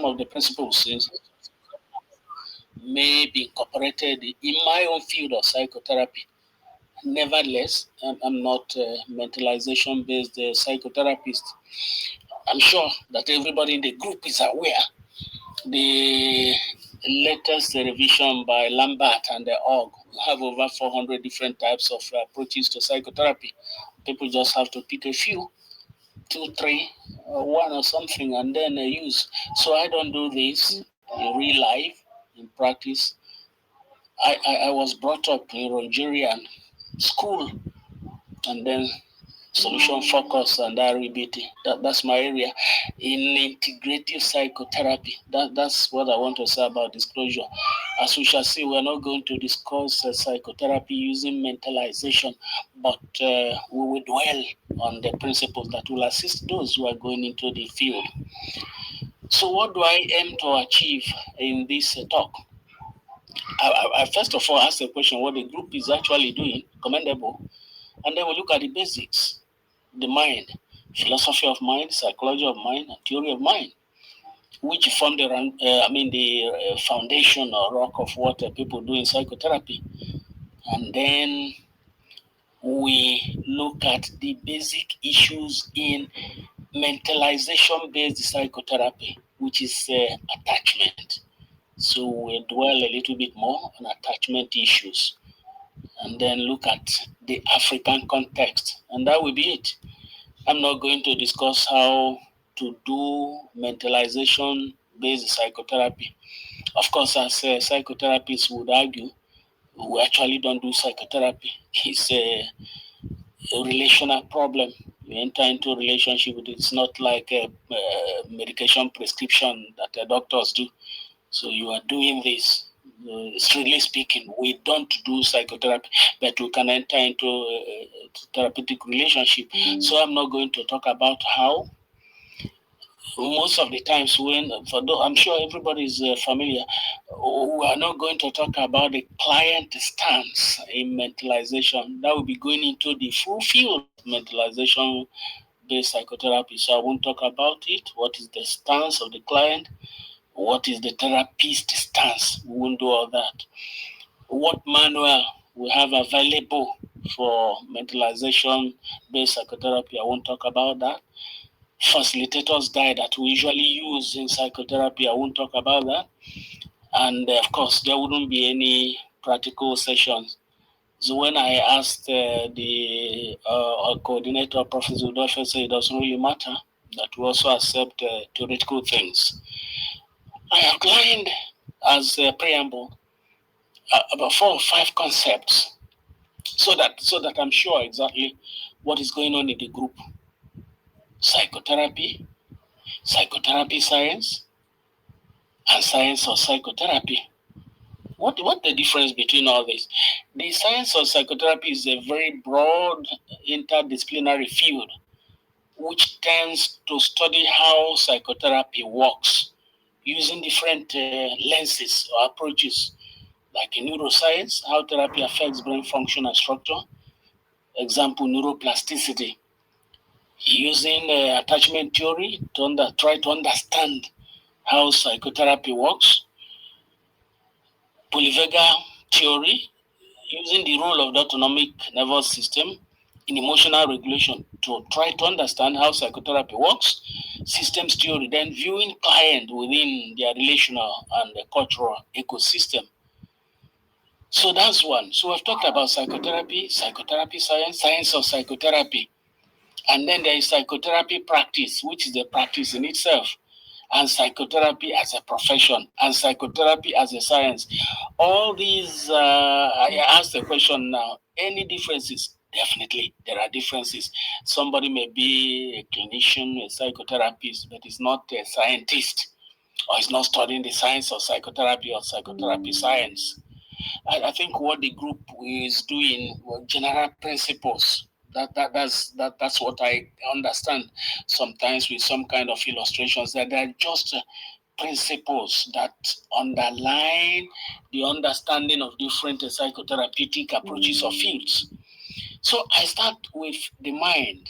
of the principles may be incorporated in my own field of psychotherapy. Nevertheless, I'm not a mentalization-based psychotherapist. I'm sure that everybody in the group is aware the latest revision by Lambert and the org have over 400 different types of approaches to psychotherapy. People just have to pick a few, 2, 3, one or something, and then use. So I don't do this in real life, in practice. I was brought up in Nigerian school, and then solution focus and REBT. That's my area. In integrative psychotherapy, that's what I want to say about disclosure. As we shall see, we're not going to discuss psychotherapy using mentalization, but we will dwell on the principles that will assist those who are going into the field. So what do I aim to achieve in this talk? I first of all ask the question what the group is actually doing, commendable, and then we look at the basics. The mind, philosophy of mind, psychology of mind, and theory of mind, which form the foundation or rock of what people do in psychotherapy. And then we look at the basic issues in mentalization-based psychotherapy, which is attachment. So we'll dwell a little bit more on attachment issues, and then look at the African context, and that will be it. I'm not going to discuss how to do mentalization-based psychotherapy. Of course, as psychotherapists would argue, we actually don't do psychotherapy. It's a relational problem. You enter into a relationship with it. It's not like a medication prescription that doctors do. So you are doing this. Strictly speaking, we don't do psychotherapy, but we can enter into a therapeutic relationship. So I'm not going to talk about how. Most of the times I'm sure everybody is familiar, we are not going to talk about the client stance in mentalization. That will be going into the full field of mentalization-based psychotherapy. So I won't talk about it. What is the stance of the client? What is the therapist stance? We won't do all that. What manual we have available for mentalization-based psychotherapy? I won't talk about that. Facilitators guide that we usually use in psychotherapy, I won't talk about that. And of course, there wouldn't be any practical sessions. So when I asked the coordinator, Professor Uwakwe, said it doesn't really matter, that we also accept theoretical things. I outlined as a preamble about 4 or 5 concepts so that I'm sure exactly what is going on in the group. Psychotherapy science, and science of psychotherapy. What the difference between all this? The science of psychotherapy is a very broad interdisciplinary field which tends to study how psychotherapy works using different lenses or approaches, like in neuroscience, how therapy affects brain function and structure. Example, neuroplasticity. Using attachment theory to try to understand how psychotherapy works. Polyvagal Theory, using the role of the autonomic nervous system in emotional regulation to try to understand how psychotherapy works. Systems theory, then viewing client within their relational and the cultural ecosystem. So that's one. So we've talked about psychotherapy science of psychotherapy. And then there is psychotherapy practice, which is the practice in itself, and psychotherapy as a profession, and psychotherapy as a science. All these, I ask the question now, any differences? Definitely, there are differences. Somebody may be a clinician, a psychotherapist, but is not a scientist, or is not studying the science of psychotherapy or psychotherapy science. I think what the group is doing, general principles. That's what I understand. Sometimes with some kind of illustrations, that they're just principles that underline the understanding of different psychotherapeutic approaches or fields. So I start with the mind,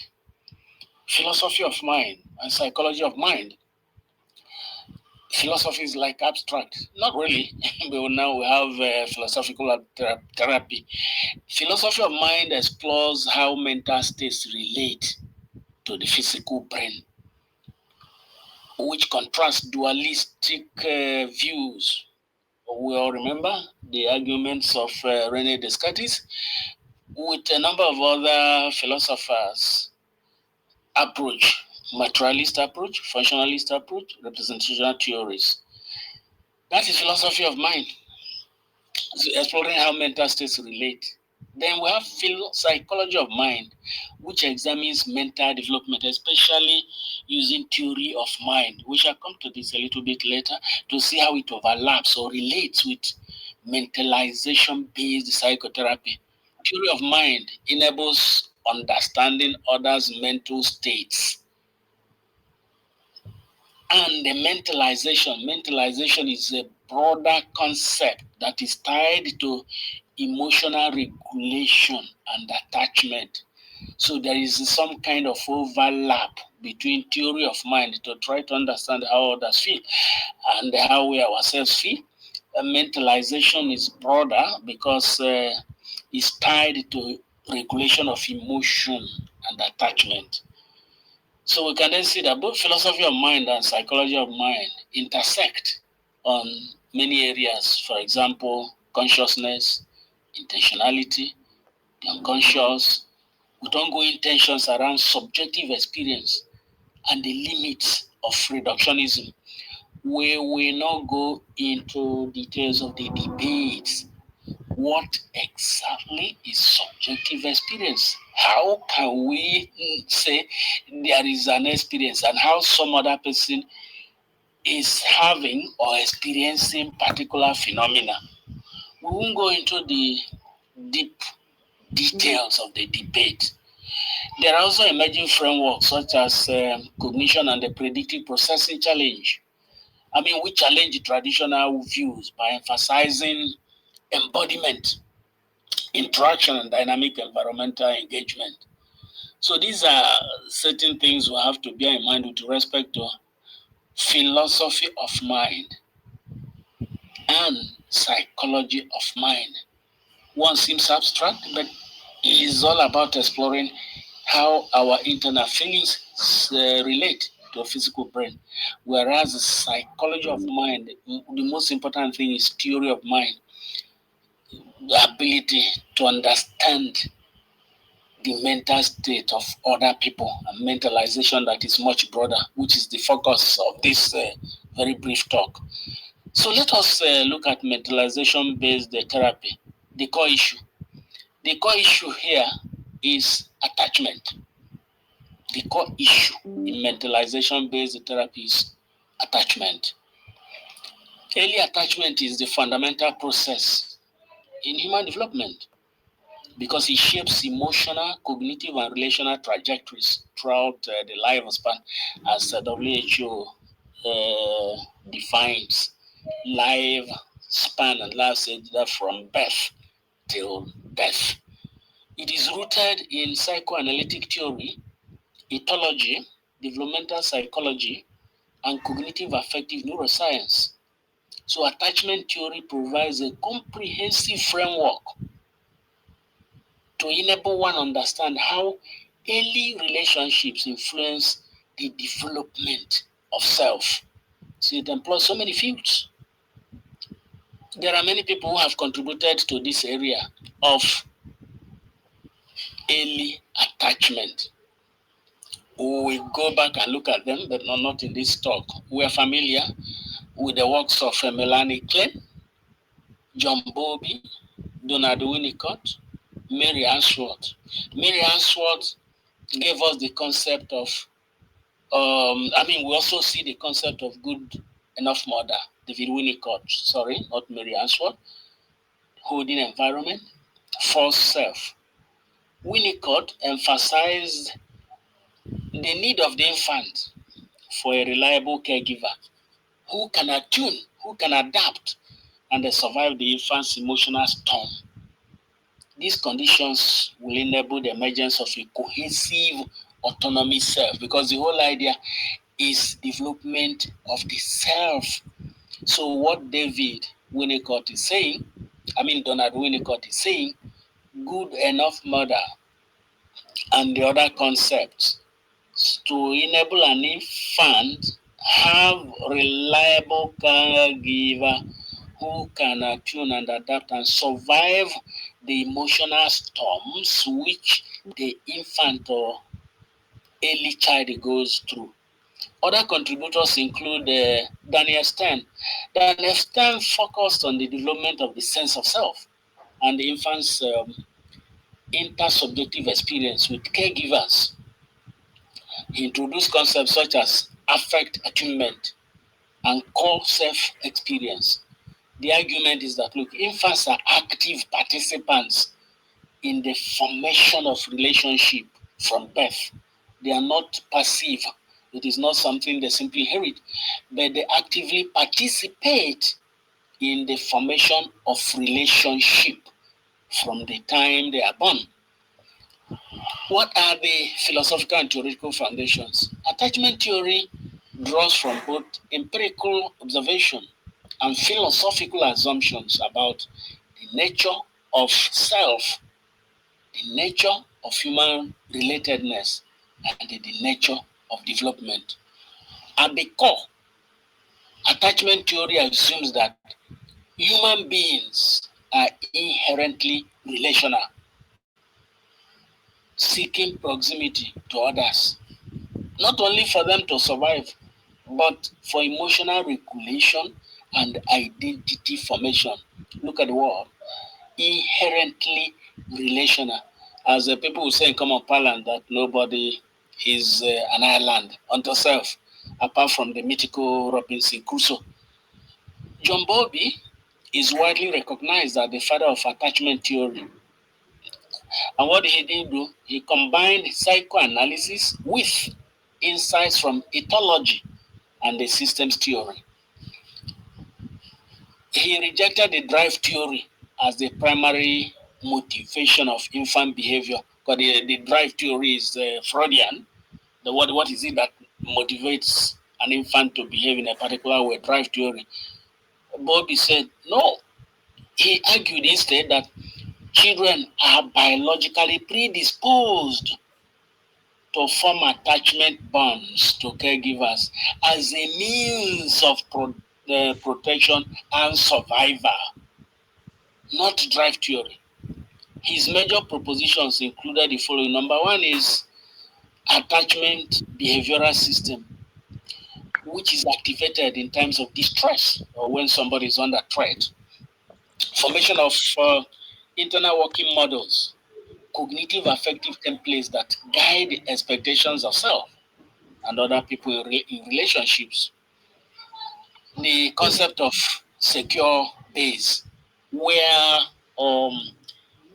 philosophy of mind, and psychology of mind. philosophy is like abstract. Not really, but now we have philosophical therapy. Philosophy of mind explores how mental states relate to the physical brain, which contrasts dualistic views. We all remember the arguments of René Descartes with a number of other philosophers approach, materialist approach, functionalist approach, representational theories. That is philosophy of mind, exploring how mental states relate. Then we have psychology of mind, which examines mental development, especially using theory of mind. We shall come to this a little bit later to see how it overlaps or relates with mentalization-based psychotherapy. Theory of mind enables understanding others' mental states. And the mentalization is a broader concept that is tied to emotional regulation and attachment. So there is some kind of overlap between theory of mind to try to understand how others feel and how we ourselves feel. Mentalization is broader because it's tied to regulation of emotion and attachment. So we can then see that both philosophy of mind and psychology of mind intersect on many areas. For example, consciousness, intentionality, the unconscious, with ongoing tensions around subjective experience and the limits of reductionism. We will not go into details of the debates. What exactly is subjective experience? How can we say there is an experience and how some other person is having or experiencing particular phenomena? We won't go into the deep details of the debate. There are also emerging frameworks such as cognition and the predictive processing challenge. We challenge traditional views by emphasizing embodiment, interaction, and dynamic environmental engagement. So these are certain things we have to bear in mind with respect to philosophy of mind and psychology of mind. One seems abstract, but it is all about exploring how our internal feelings relate to a physical brain. Whereas the psychology of mind, the most important thing is theory of mind, the ability to understand the mental state of other people, and mentalization that is much broader, which is the focus of this very brief talk. So let us look at mentalization-based therapy, the core issue. The core issue here is attachment. The core issue in mentalization-based therapy is attachment. Early attachment is the fundamental process in human development because it shapes emotional, cognitive, and relational trajectories throughout the lifespan, as WHO defines lifespan and life stage from birth till death. It is rooted in psychoanalytic theory, ethology, developmental psychology, and cognitive affective neuroscience. So attachment theory provides a comprehensive framework to enable one understand how early relationships influence the development of self. So it employs so many fields. There are many people who have contributed to this area of early attachment. We will go back and look at them, but not in this talk. We are familiar with the works of Melanie Klein, John Bowlby, Donald Winnicott, Mary Ainsworth. Mary Ainsworth gave us the concept of, we also see the concept of good enough mother, David Winnicott, sorry, not Mary Ainsworth, holding environment, false self. Winnicott emphasized the need of the infant for a reliable caregiver who can attune, who can adapt, and survive the infant's emotional storm. These conditions will enable the emergence of a cohesive autonomous self, because the whole idea is development of the self So what Winnicott is saying, Donald Winnicott is saying, good enough mother and the other concepts to enable an infant have reliable caregiver who can attune and adapt and survive the emotional storms which the infant or early child goes through. Other contributors include Daniel Stern. Daniel Stern focused on the development of the sense of self and the infant's intersubjective experience with caregivers. He introduced concepts such as affect attunement and core self-experience. The argument is that, look, infants are active participants in the formation of relationship from birth. They are not passive. It is not something they simply inherit, but they actively participate in the formation of relationship from the time they are born. What are the philosophical and theoretical foundations? Attachment theory draws from both empirical observation and philosophical assumptions about the nature of self, the nature of human relatedness, and the nature of development. At the core, attachment theory assumes that human beings are inherently relational, seeking proximity to others, not only for them to survive, but for emotional regulation and identity formation. Look at the word inherently relational. As the people will say in common parlance, that nobody is an island unto self, apart from the mythical Robinson Crusoe. John Bowlby is widely recognized as the father of attachment theory. And what he did do, he combined psychoanalysis with insights from ethology and the systems theory. He rejected the drive theory as the primary motivation of infant behavior, because the drive theory is Freudian. What is it that motivates an infant to behave in a particular way? Drive theory. Bowlby said no. He argued instead that children are biologically predisposed to form attachment bonds to caregivers as a means of protection and survival, not drive theory. His major propositions included the following. Number one is attachment behavioral system, which is activated in times of distress or when somebody is under threat. Formation of internal working models, cognitive affective templates that guide expectations of self and other people in relationships. The concept of secure base, where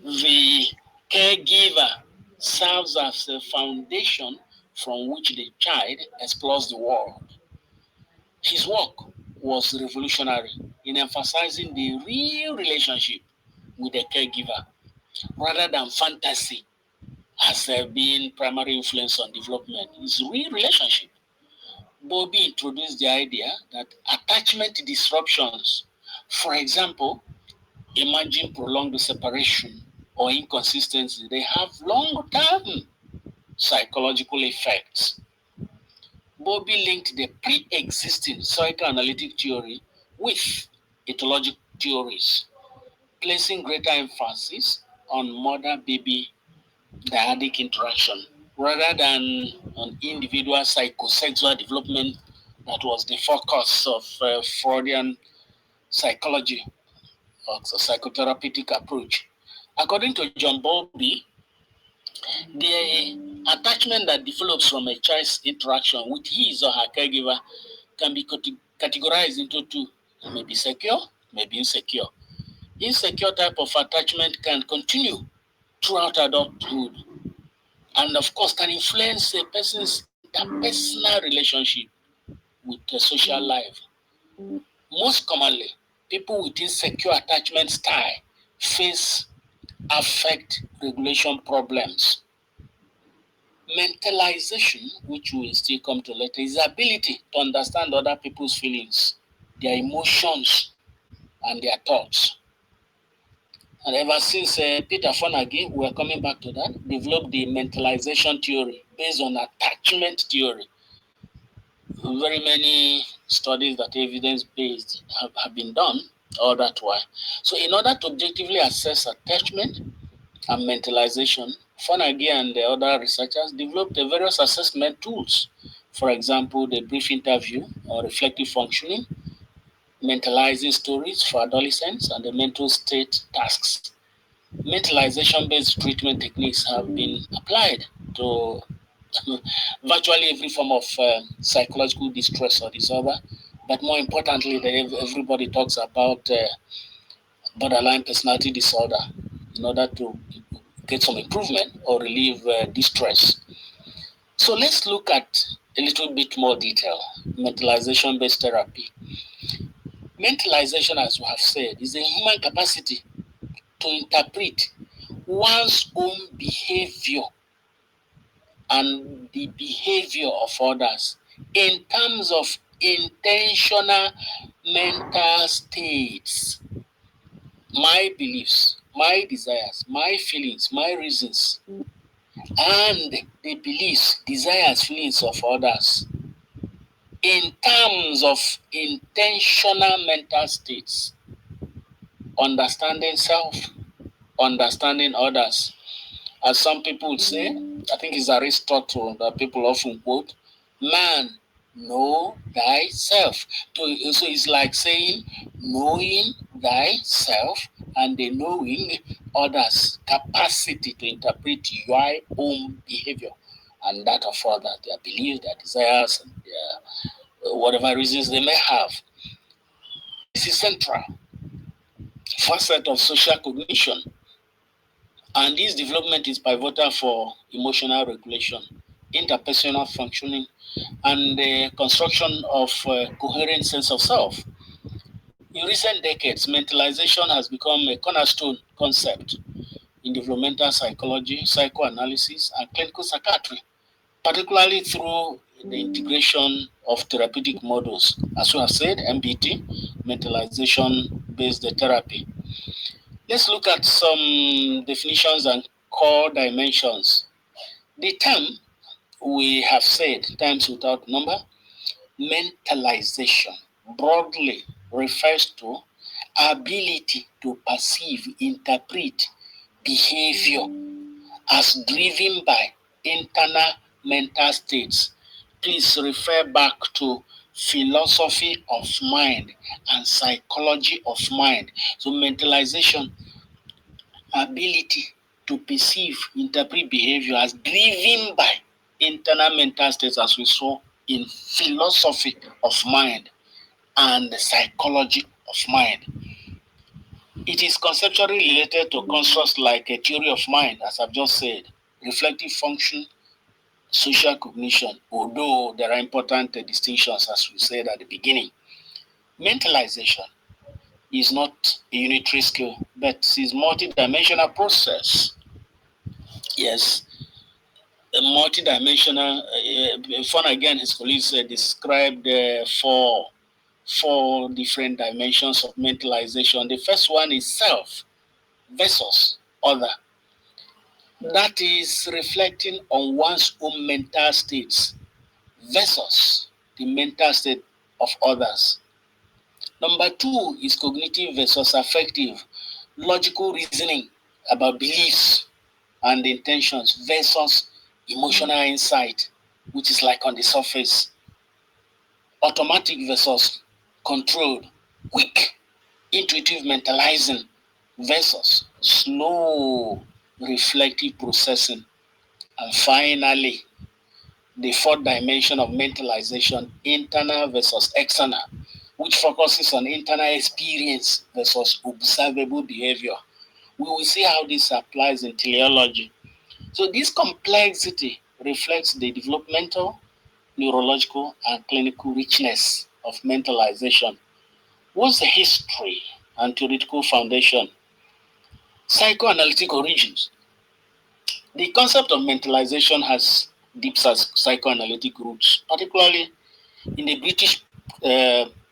the caregiver serves as a foundation from which the child explores the world. His work was revolutionary in emphasizing the real relationship with the caregiver rather than fantasy as being primary influence on development. It's real relationship. Bowlby introduced the idea that attachment disruptions, for example, imagine prolonged separation or inconsistency, they have long-term psychological effects. Bowlby linked the pre-existing psychoanalytic theory with ethologic theories, placing greater emphasis on mother-baby dyadic interaction rather than on individual psychosexual development that was the focus of Freudian psychology or psychotherapeutic approach. According to John Bowlby, the attachment that develops from a child's interaction with his or her caregiver can be categorized into two. It may be secure, it may be insecure. Insecure type of attachment can continue throughout adulthood and of course can influence a person's interpersonal relationship with the social life. Most commonly, people with insecure attachment style face affect regulation problems. Mentalization, which we will still come to later, is the ability to understand other people's feelings their emotions, and their thoughts. And ever since Peter Fonagy, we're coming back to that, developed the mentalization theory based on attachment theory. Very many studies that evidence-based have been done, all that why. So in order to objectively assess attachment and mentalization, Fonagy and the other researchers developed the various assessment tools. For example, the brief interview or reflective functioning, mentalizing stories for adolescents, and the mental state tasks. Mentalization-based treatment techniques have been applied to virtually every form of psychological distress or disorder. But more importantly, everybody talks about borderline personality disorder in order to get some improvement or relieve distress. So let's look at a little bit more detail, mentalization-based therapy. Mentalization, as we have said, is a human capacity to interpret one's own behavior and the behavior of others in terms of intentional mental states. My beliefs, my desires, my feelings, my reasons, and the beliefs, desires, feelings of others in terms of intentional mental states. Understanding self, understanding others. As some people would say, I think it's Aristotle that people often quote, man, know thyself. So it's like saying, knowing thyself and the knowing others, capacity to interpret your own behavior and that of others, their beliefs, their desires, and their, whatever reasons they may have. This is central facet of social cognition. And this development is pivotal for emotional regulation, interpersonal functioning, and the construction of a coherent sense of self. In recent decades, mentalization has become a cornerstone concept in developmental psychology, psychoanalysis, and clinical psychiatry, particularly through the integration of therapeutic models, as we have said, MBT, mentalization-based therapy. Let's look at some definitions and core dimensions. The term we have said, times without number, mentalization, broadly refers to ability to perceive, interpret behavior as driven by internal mental states. Please refer back to philosophy of mind and psychology of mind. So mentalization, ability to perceive, interpret behavior as driven by internal mental states, as we saw in philosophy of mind and psychology of mind. It is conceptually related to constructs like a theory of mind, as I've just said, reflective function, social cognition, although there are important distinctions, as we said at the beginning. Mentalization is not a unitary skill, but is a multidimensional process. Yes, a multidimensional. Fonagy and his colleagues described four different dimensions of mentalization. The first one is self versus other. That is reflecting on one's own mental states versus the mental state of others. Number two is cognitive versus affective, logical reasoning about beliefs and intentions versus emotional insight, which is like on the surface. Automatic versus controlled, quick, intuitive mentalizing versus slow, reflective processing. And finally, the fourth dimension of mentalization, internal versus external, which focuses on internal experience versus observable behavior. We will see how this applies in teleology. So this complexity reflects the developmental, neurological, and clinical richness of mentalization. What's the history and theoretical foundation? Psychoanalytic origins. The concept of mentalization has deep psychoanalytic roots, particularly in the British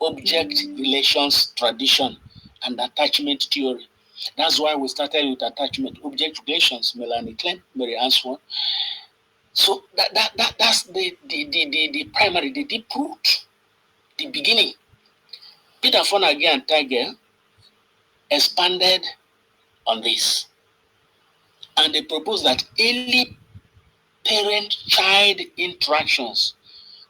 object relations tradition and attachment theory. That's why we started with attachment, object relations, Melanie Klein, Mary Answan. So that's the primary, the deep root, the beginning. Peter Fonagy and Tiger expanded on this. And they proposed that early parent-child interactions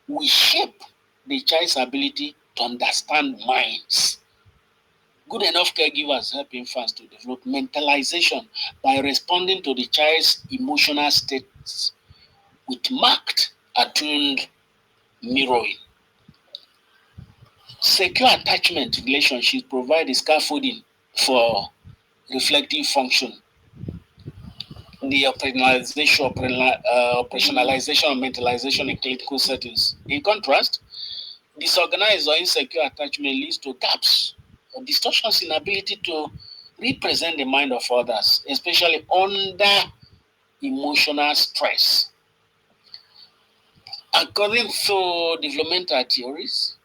will shape the child's ability to understand minds. Good enough caregivers help infants to develop mentalization by responding to the child's emotional states with marked, attuned mirroring. Secure attachment relationships provide the scaffolding for reflective function. The operationalization of mentalization in clinical settings. In contrast, disorganized or insecure attachment leads to gaps or distortions in ability to represent the mind of others, especially under emotional stress. According to developmental theories,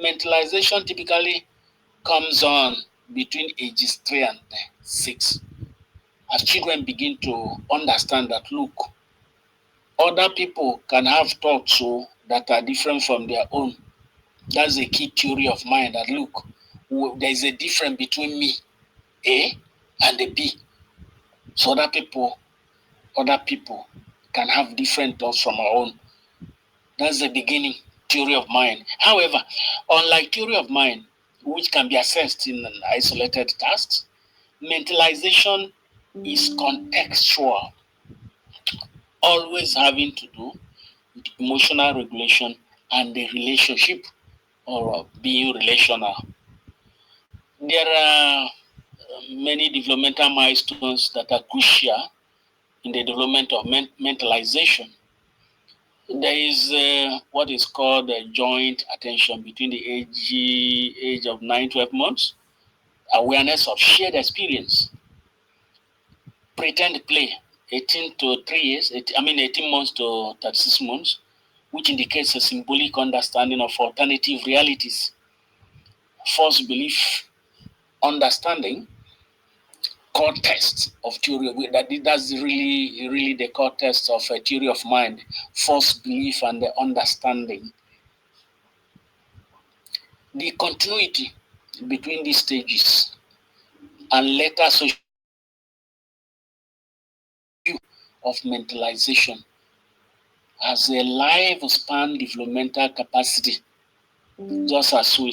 mentalization typically comes on between ages 3 and 6 as children begin to understand that, look, other people can have thoughts that are different from their own. That's a key theory of mind, that look, there's a difference between me, A, and the B. So other people can have different thoughts from our own. That's the beginning theory of mind. However, unlike theory of mind, which can be assessed in an isolated task, mentalization is contextual, always having to do with emotional regulation and the relationship or being relational. There are many developmental milestones that are crucial in the development of mentalization. There is what is called joint attention between the age of 9-12 months, awareness of shared experience, pretend play, 18 to 3 years, 18 months to 36 months, which indicates a symbolic understanding of alternative realities, false belief, understanding, core test of theory. That's really the core test of a theory of mind, false belief and the understanding. The continuity between these stages and later social of mentalization as a lifespan developmental capacity, just as we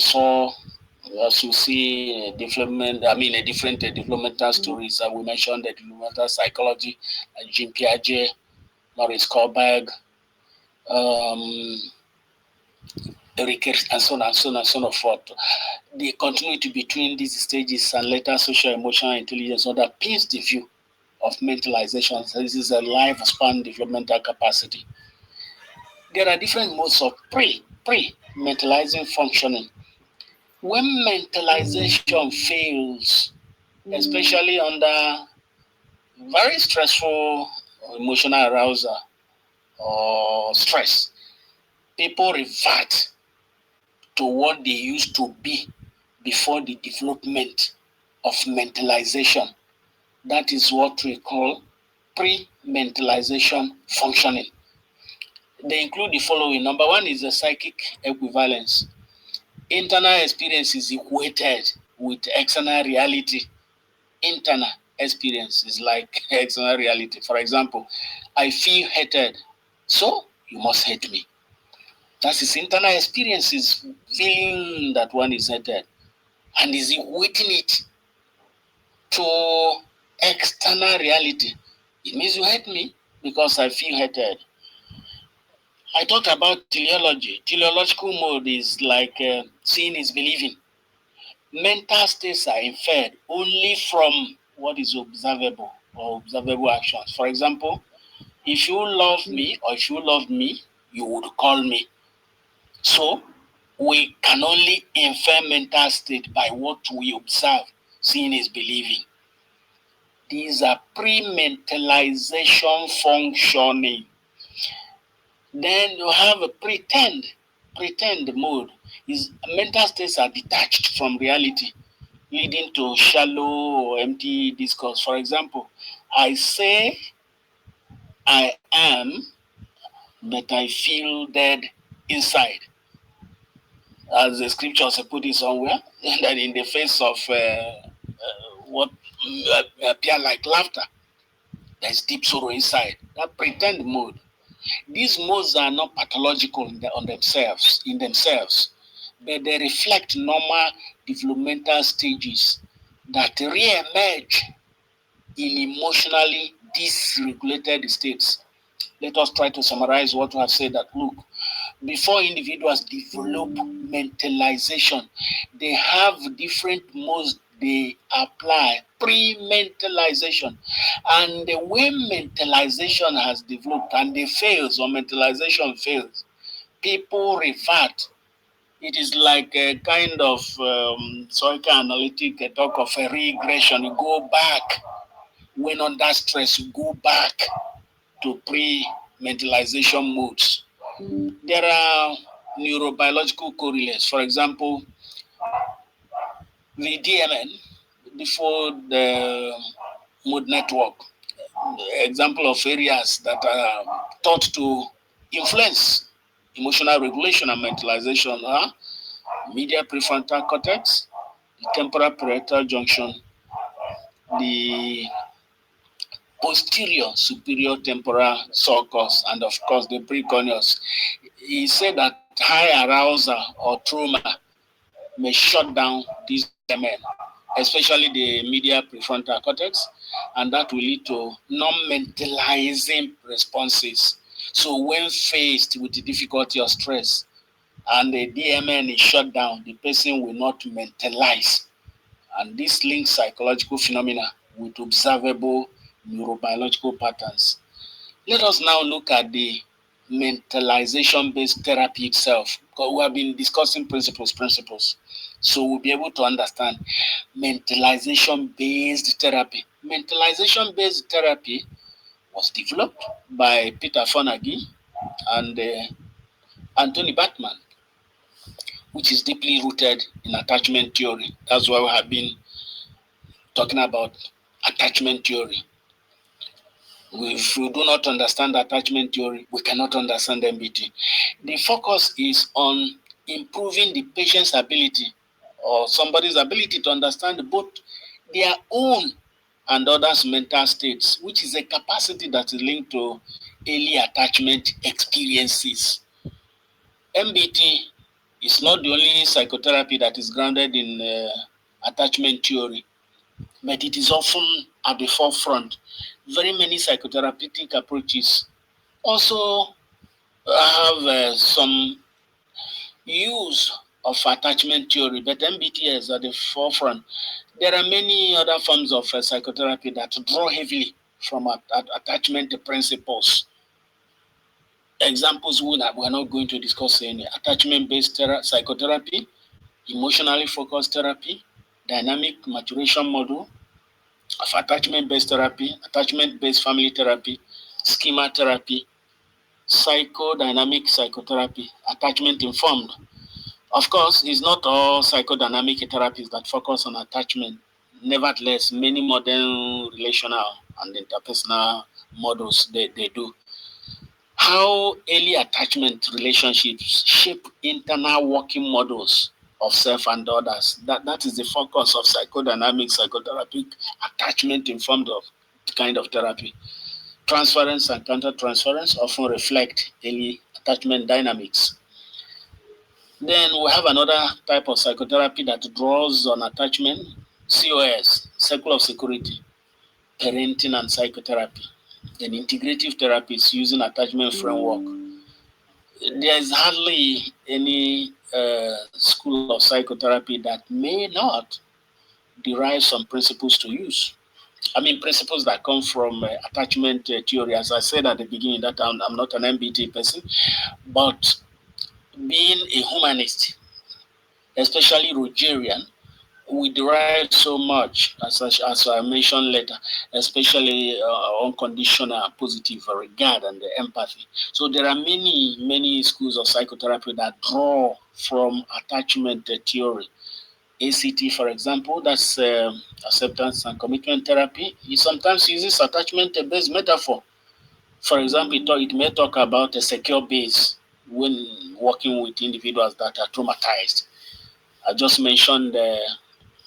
see different developmental stories that we mentioned, the developmental psychology, Jean Piaget, Maurice Kohlberg, and so on and so on and so forth. The continuity between these stages and later social emotional intelligence underpins the view of mentalization. So this is a lifespan developmental capacity. There are different modes of pre-mentalizing functioning. When mentalization fails, especially under very stressful emotional arousal or stress, people revert to what they used to be before the development of mentalization. That is what we call pre-mentalization functioning. They include the following. Number one is the psychic equivalence. Internal experience is equated with external reality. Internal experience is like external reality. For example, I feel hated, so you must hate me. That is internal experience, is feeling that one is hated and is equating it to external reality. It means you hate me because I feel hated. I talked about teleology. Teleological mode is like seeing is believing. Mental states are inferred only from what is observable or observable actions. For example, if you love me or if you loved me, you would call me. So we can only infer mental state by what we observe. Seeing is believing. These are pre-mentalization functioning. Then you have a pretend. pretend mode is mental states are detached from reality, leading to shallow or empty discourse. For example, I say I am, but I feel dead inside. As the scriptures put it somewhere, that in the face of what appear like laughter, there's deep sorrow inside. That pretend mode. These modes are not pathological in themselves, but they reflect normal developmental stages that re-emerge in emotionally dysregulated states. Let us try to summarize what we have said. That look, before individuals develop mentalization, they have different modes they apply pre-mentalization. And the way mentalization has developed and they fails or mentalization fails, people revert. It is like a kind of psychoanalytic talk of a regression. You go back when under stress, you go back to pre-mentalization modes. There are neurobiological correlates. For example, the DMN before the mood network, example of areas that are thought to influence emotional regulation and mentalization are medial prefrontal cortex, the temporal parietal junction, the posterior superior temporal sulcus, and of course the precorneus. He said that high arousal or trauma may shut down these DMN, especially the medial prefrontal cortex, and that will lead to non-mentalizing responses. So when faced with the difficulty or stress and the DMN is shut down, the person will not mentalize. And this links psychological phenomena with observable neurobiological patterns. Let us now look at the mentalization-based therapy itself, because we have been discussing principles. So we'll be able to understand mentalization-based therapy. Mentalization-based therapy was developed by Peter Fonagy and Anthony Batman, which is deeply rooted in attachment theory. That's why we have been talking about attachment theory. If we do not understand attachment theory, we cannot understand MBT. The focus is on improving the patient's ability or somebody's ability to understand both their own and others' mental states, which is a capacity that is linked to early attachment experiences. MBT is not the only psychotherapy that is grounded in attachment theory, but it is often at the forefront. Very many psychotherapeutic approaches also have some use of attachment theory, but MBT is at the forefront. There are many other forms of psychotherapy that draw heavily from attachment principles. Examples we are not going to discuss any. Attachment-based psychotherapy, emotionally focused therapy, dynamic maturation model of attachment-based therapy, attachment-based family therapy, schema therapy, psychodynamic psychotherapy, attachment-informed. Of course, it's not all psychodynamic therapies that focus on attachment. Nevertheless, many modern relational and interpersonal models, they do. How early attachment relationships shape internal working models of self and others. That is the focus of psychodynamic psychotherapy, attachment informed of kind of therapy. Transference and countertransference often reflect early attachment dynamics. Then we have another type of psychotherapy that draws on attachment, COS, Circle of Security, parenting and psychotherapy. Then integrative therapies using attachment framework. There is hardly any school of psychotherapy that may not derive some principles to use. I mean, principles that come from attachment theory. As I said at the beginning, that I'm not an MBT person, but being a humanist, especially Rogerian, we derive so much, as I mentioned later, especially unconditional positive regard and the empathy. So there are many schools of psychotherapy that draw from attachment theory. ACT, for example, that's acceptance and commitment therapy. It sometimes uses attachment-based metaphor. For example, it may talk about a secure base when working with individuals that are traumatized. I just mentioned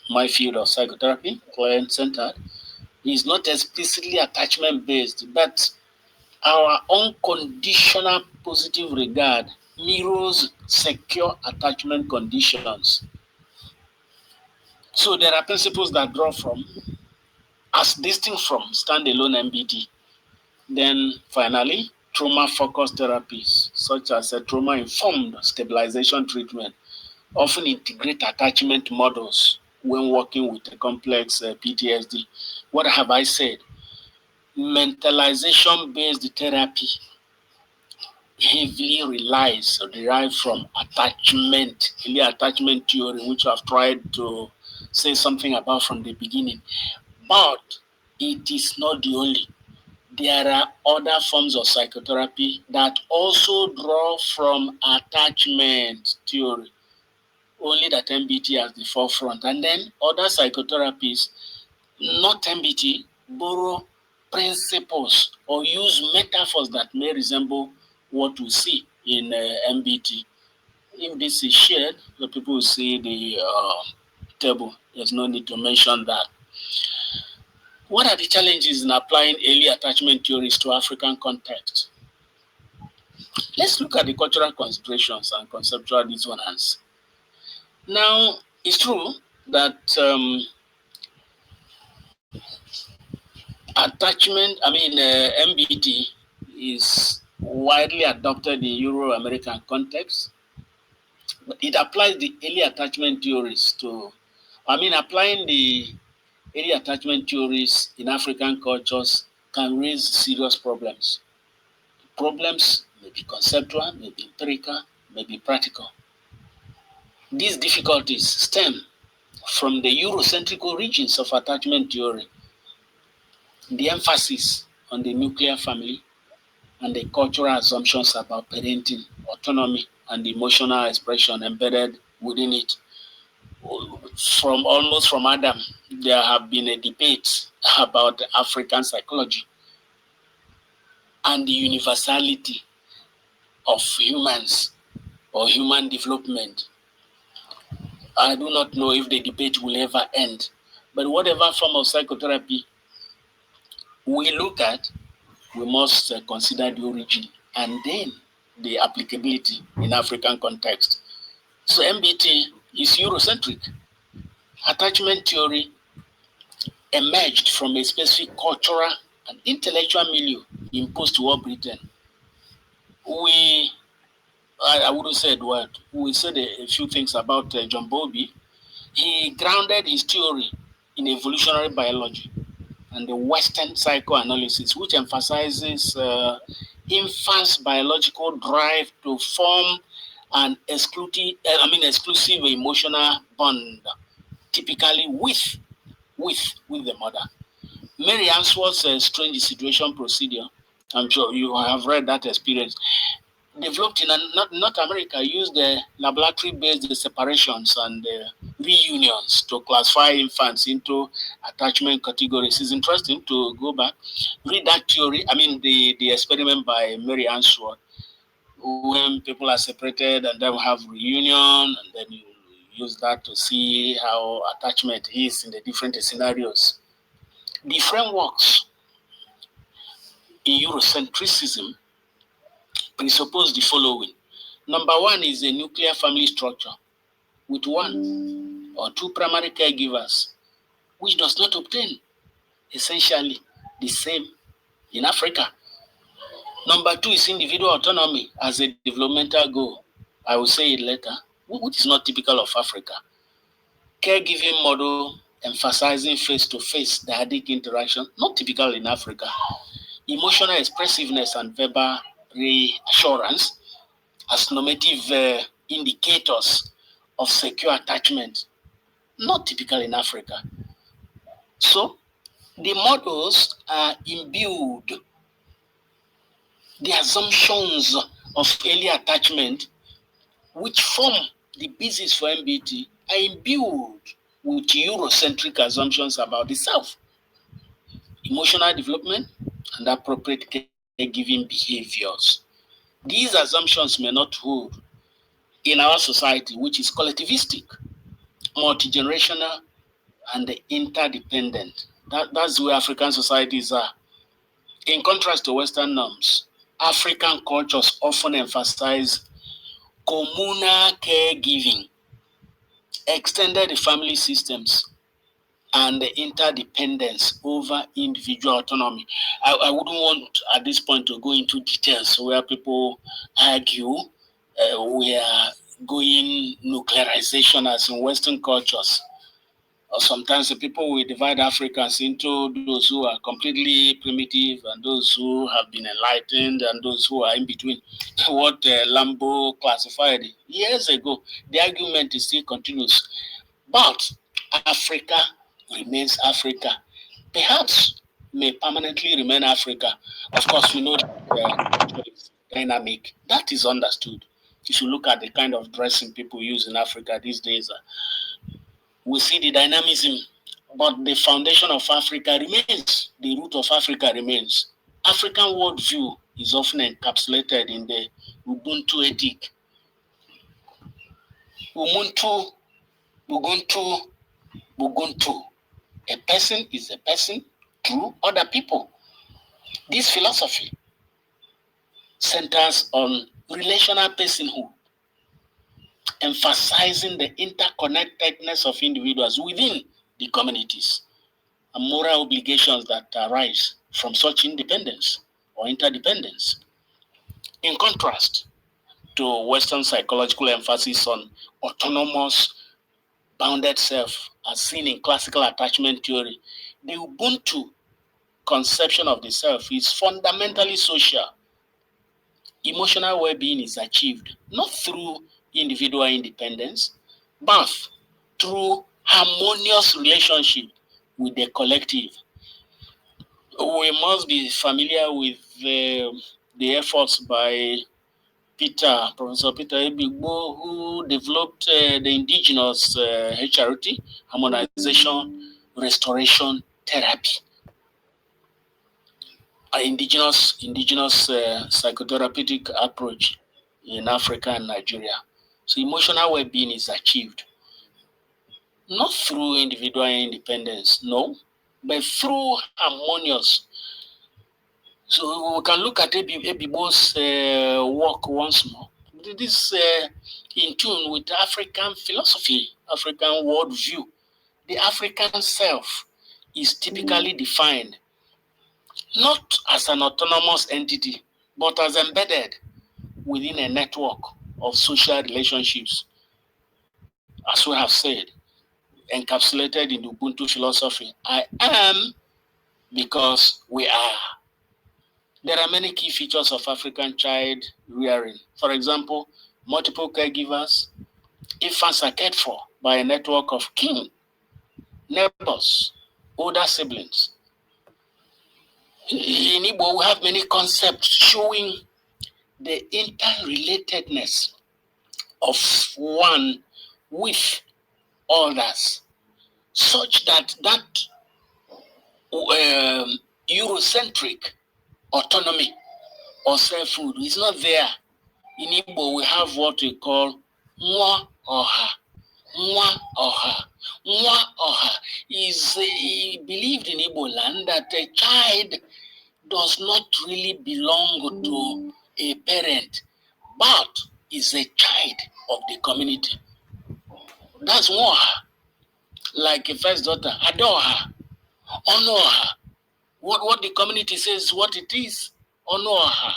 my field of psychotherapy, client-centered, is not explicitly attachment-based, but our unconditional positive regard mirrors secure attachment conditions. So there are principles that draw from, as distinct from standalone MBT. Then finally, trauma-focused therapies, such as a trauma-informed stabilization treatment, often integrate attachment models when working with a complex PTSD. What have I said? Mentalization-based therapy heavily relies or derives from attachment, early attachment theory, which I've tried to say something about from the beginning. But it is not the only. There are other forms of psychotherapy that also draw from attachment theory, only that MBT has the forefront. And then other psychotherapies, not MBT, borrow principles or use metaphors that may resemble what we see in MBT. If this is shared, the people will see the table. There's no need to mention that. What are the challenges in applying early attachment theories to African context? Let's look at the cultural considerations and conceptual dissonance. Now, it's true that MBT is widely adopted in Euro-American context, but it applies the early attachment theories to, applying the early attachment theories in African cultures can raise serious problems. Problems may be conceptual, may be empirical, may be practical. These difficulties stem from the Eurocentric origins of attachment theory, the emphasis on the nuclear family, and the cultural assumptions about parenting, autonomy, and emotional expression embedded within it. From Adam, there have been a debate about African psychology and the universality of humans or human development. I do not know if the debate will ever end, but whatever form of psychotherapy we look at, we must consider the origin and then the applicability in African context. So MBT is Eurocentric. Attachment theory emerged from a specific cultural and intellectual milieu in post-war Britain. I wouldn't say the word. We said a few things about John Bowlby. He grounded his theory in evolutionary biology and the Western psychoanalysis, which emphasizes infants' biological drive to form an exclusive emotional bond, typically with the mother. Mary Ainsworth's strange situation procedure, I'm sure you have read that experience, developed in North America, used the laboratory-based separations and reunions to classify infants into attachment categories. It's interesting to go back, read that theory, the experiment by Mary Ainsworth, when people are separated and then we have reunion, and then you use that to see how attachment is in the different scenarios. The frameworks in Eurocentrism presuppose the following. Number one is a nuclear family structure with one or two primary caregivers, which does not obtain essentially the same in Africa. Number two is individual autonomy as a developmental goal. I will say it later, which is not typical of Africa. Caregiving model emphasizing face-to-face dyadic interaction, not typical in Africa. Emotional expressiveness and verbal reassurance as normative indicators of secure attachment, not typical in Africa. So the models are imbued. The assumptions of early attachment, which form the basis for MBT, are imbued with Eurocentric assumptions about the self, emotional development, and appropriate caregiving behaviors. These assumptions may not hold in our society, which is collectivistic, multi-generational, and interdependent. That's where African societies are. In contrast to Western norms, African cultures often emphasize communal caregiving, extended family systems, and the interdependence over individual autonomy. I wouldn't want at this point to go into details where people argue we are going nuclearization as in Western cultures. Or sometimes the people will divide Africans into those who are completely primitive and those who have been enlightened and those who are in between. What Lambo classified years ago, the argument is still continuous. But Africa remains Africa. Perhaps may permanently remain Africa. Of course, we know that it's dynamic. That is understood. If you look at the kind of dressing people use in Africa these days, we see the dynamism, but the foundation of Africa remains. The root of Africa remains. African worldview is often encapsulated in the Ubuntu ethic. Ubuntu, Ubuntu, Ubuntu. A person is a person through other people. This philosophy centers on relational personhood, emphasizing the interconnectedness of individuals within the communities and moral obligations that arise from such independence or interdependence. In contrast to Western psychological emphasis on autonomous, bounded self, as seen in classical attachment theory, the Ubuntu conception of the self is fundamentally social. Emotional well-being is achieved not through individual independence, but through harmonious relationship with the collective. We must be familiar with the efforts by Professor Peter Ebigbo, who developed the indigenous HRT, harmonization, restoration therapy. An indigenous psychotherapeutic approach in Africa and Nigeria. So emotional well-being is achieved not through individual independence, no, but through harmonious. So we can look at Ebibo's work once more. This in tune with African philosophy, African worldview. The African self is typically defined not as an autonomous entity, but as embedded within a network of social relationships, as we have said, encapsulated in the Ubuntu philosophy. I am because we are. There are many key features of African child rearing. For example, multiple caregivers. Infants are cared for by a network of kin, neighbors, older siblings. In Igbo, we have many concepts showing the interrelatedness of one with others, such that Eurocentric autonomy or selfhood is not there. In Igbo, we have what we call nwa oha. Nwa oha. Nwa oha is believed in Igbo land that a child does not really belong to a parent, but is a child of the community. That's nwa oha. Like a first daughter, adore her, honor her. What the community says, what it is, honor her.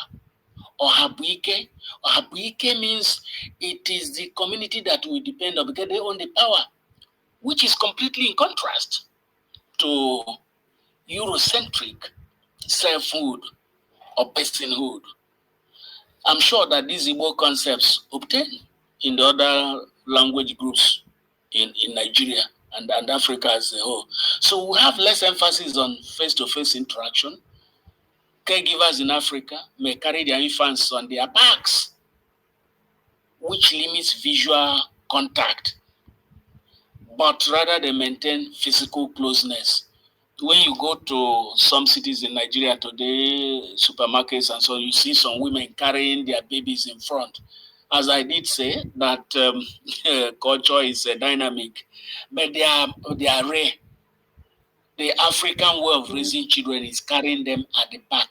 Ohabuike. Ohabuike means it is the community that we depend on because they own the power, which is completely in contrast to Eurocentric selfhood or personhood. I'm sure that these Igbo concepts obtain in the other language groups in Nigeria and Africa as a whole. So we have less emphasis on face-to-face interaction. Caregivers in Africa may carry their infants on their backs, which limits visual contact, but rather they maintain physical closeness. When you go to some cities in Nigeria today, supermarkets and so, you see some women carrying their babies in front. As I did say, that culture is dynamic, but they are rare. The African way of raising children is carrying them at the back.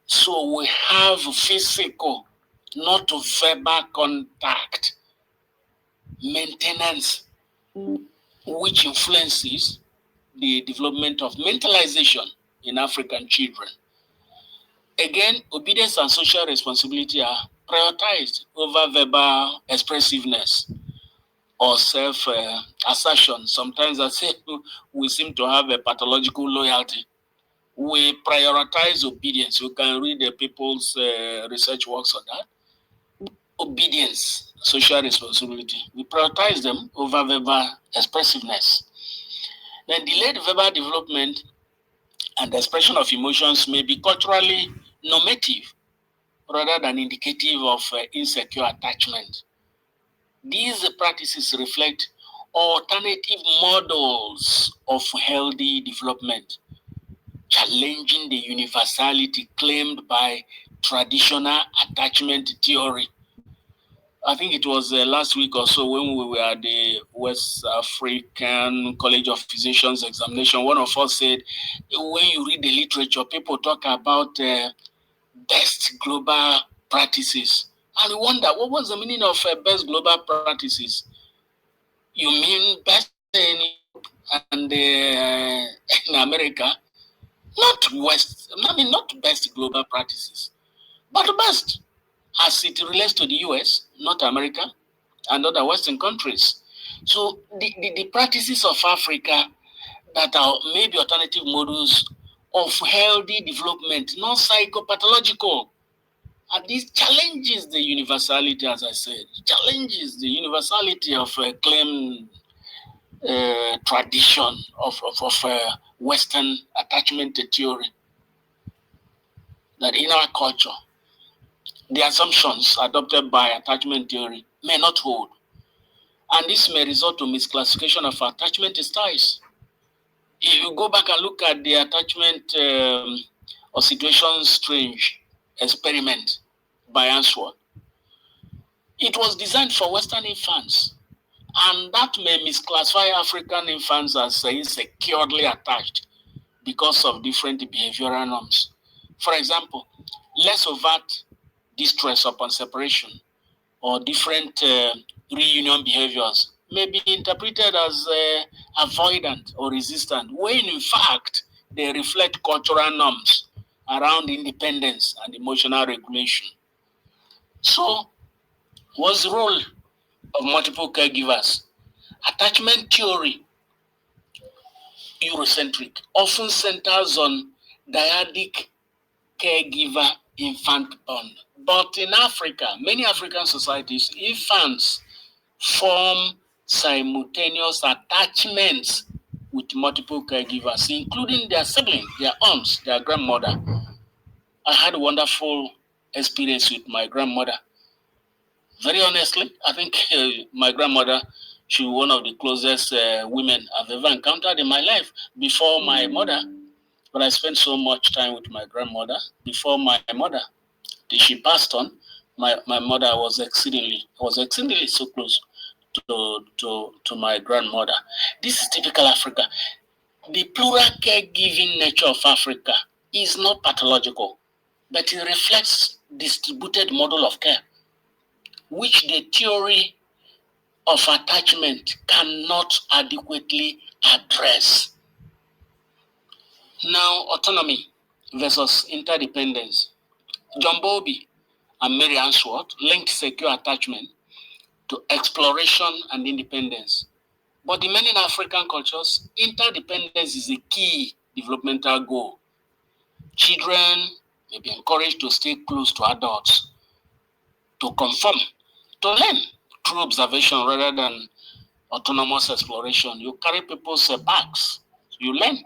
So we have physical, not verbal contact, maintenance, which influences the development of mentalization in African children. Again, obedience and social responsibility are prioritized over verbal expressiveness or self-assertion. Sometimes I say we seem to have a pathological loyalty. We prioritize obedience. You can read the people's research works on that. Obedience, social responsibility. We prioritize them over verbal expressiveness. Then delayed verbal development and the expression of emotions may be culturally normative rather than indicative of insecure attachment. These practices reflect alternative models of healthy development, challenging the universality claimed by traditional attachment theory. I think it was last week or so when we were at the West African College of Physicians examination, one of us said, when you read the literature, people talk about best global practices. And we wonder, what was the meaning of best global practices? You mean best in Europe and in America? Not best global practices, but best as it relates to the US, North America, and other Western countries. So the practices of Africa that are maybe alternative models of healthy development, not psychopathological. And this challenges the universality, as I said, challenges the universality of a claimed tradition of Western attachment theory. That in our culture, the assumptions adopted by attachment theory may not hold. And this may result to misclassification of attachment styles. If you go back and look at the attachment or situation strange experiment by Answorth, it was designed for Western infants, and that may misclassify African infants as insecurely attached because of different behavioral norms. For example, less overt distress upon separation or different reunion behaviors may be interpreted as avoidant or resistant, when in fact they reflect cultural norms around independence and emotional regulation. So, what's the role of multiple caregivers? Attachment theory, Eurocentric, often centers on dyadic caregiver-infant bond. But in Africa, many African societies, infants form simultaneous attachments with multiple caregivers, including their siblings, their aunts, their grandmother. I had a wonderful experience with my grandmother. Very honestly, I think my grandmother, she was one of the closest women I've ever encountered in my life before my mother. But I spent so much time with my grandmother before my mother. Till she passed on, my mother was exceedingly so close to my grandmother. This is typical Africa. The plural caregiving nature of Africa is not pathological, but it reflects distributed model of care, which the theory of attachment cannot adequately address. Now, autonomy versus interdependence. John Bowlby and Mary Answorth linked secure attachment to exploration and independence. But in many African cultures, interdependence is a key developmental goal. Children may be encouraged to stay close to adults, to conform, to learn through observation rather than autonomous exploration. You carry people's bags. You learn.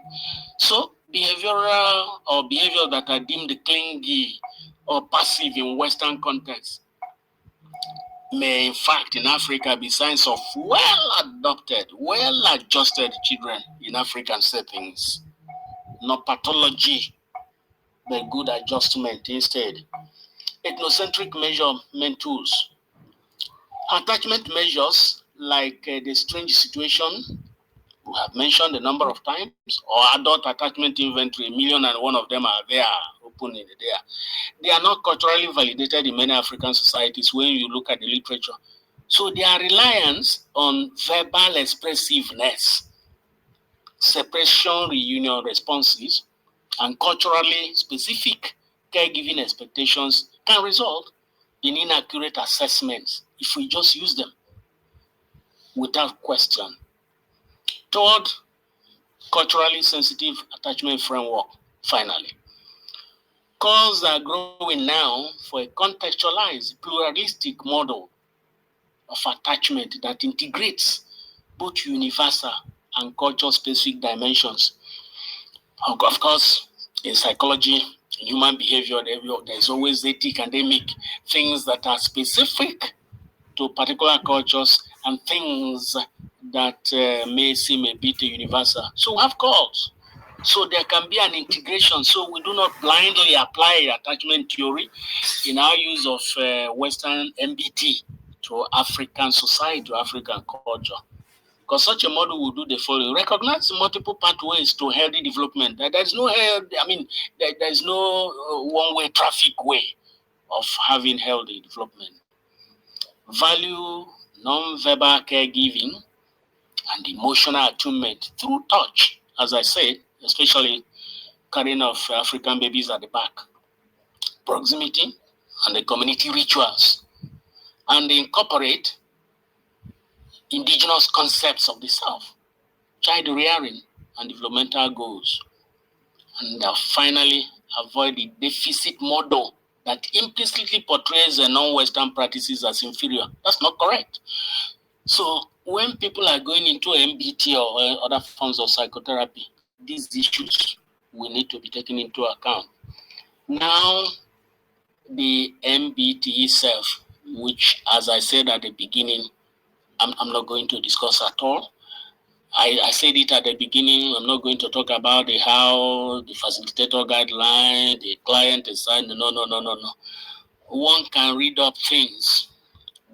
So behavioral or behavior that are deemed clingy or passive in Western context may in fact in Africa be signs of well-adopted, well-adjusted children in African settings. Not pathology, but good adjustment instead. Ethnocentric measurement tools. Attachment measures like the strange situation we have mentioned a number of times, or adult attachment inventory, 1,000,001 of them are there, open in there. They are not culturally validated in many African societies when you look at the literature. So their reliance on verbal expressiveness, separation reunion responses, and culturally specific caregiving expectations can result in inaccurate assessments if we just use them without question. Third, culturally sensitive attachment framework, finally. Calls are growing now for a contextualized, pluralistic model of attachment that integrates both universal and culture-specific dimensions. Of course, in psychology, in human behavior, there's always academic things that are specific to particular cultures and things that may seem a bit universal. So we have calls. So there can be an integration. So we do not blindly apply attachment theory in our use of Western MBT to African society, to African culture. Because such a model will do the following: recognize multiple pathways to healthy development. There's no there's no one-way traffic way of having healthy development. Value non-verbal caregiving and emotional attunement through touch, as I said, especially carrying of African babies at the back. Proximity and the community rituals. And incorporate indigenous concepts of the South, child rearing and developmental goals. And finally, avoid the deficit model that implicitly portrays non-Western practices as inferior. That's not correct. So when people are going into MBT or other forms of psychotherapy, these issues will need to be taken into account. Now, the MBT itself, which, as I said at the beginning, I'm not going to discuss at all. I said it at the beginning. I'm not going to talk about how the facilitator guideline, the client is signed. No. One can read up things,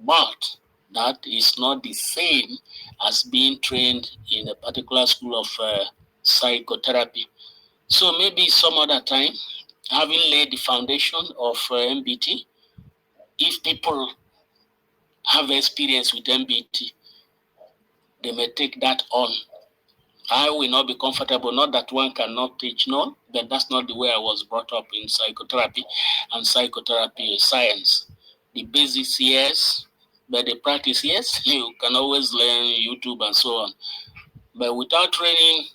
but that is not the same as being trained in a particular school of psychotherapy. So maybe some other time, having laid the foundation of MBT, if people have experience with MBT, they may take that on. I will not be comfortable, not that one cannot teach, no, but that's not the way I was brought up in psychotherapy, and psychotherapy is science. The basics, yes, but the practice, yes, you can always learn YouTube and so on. But without training,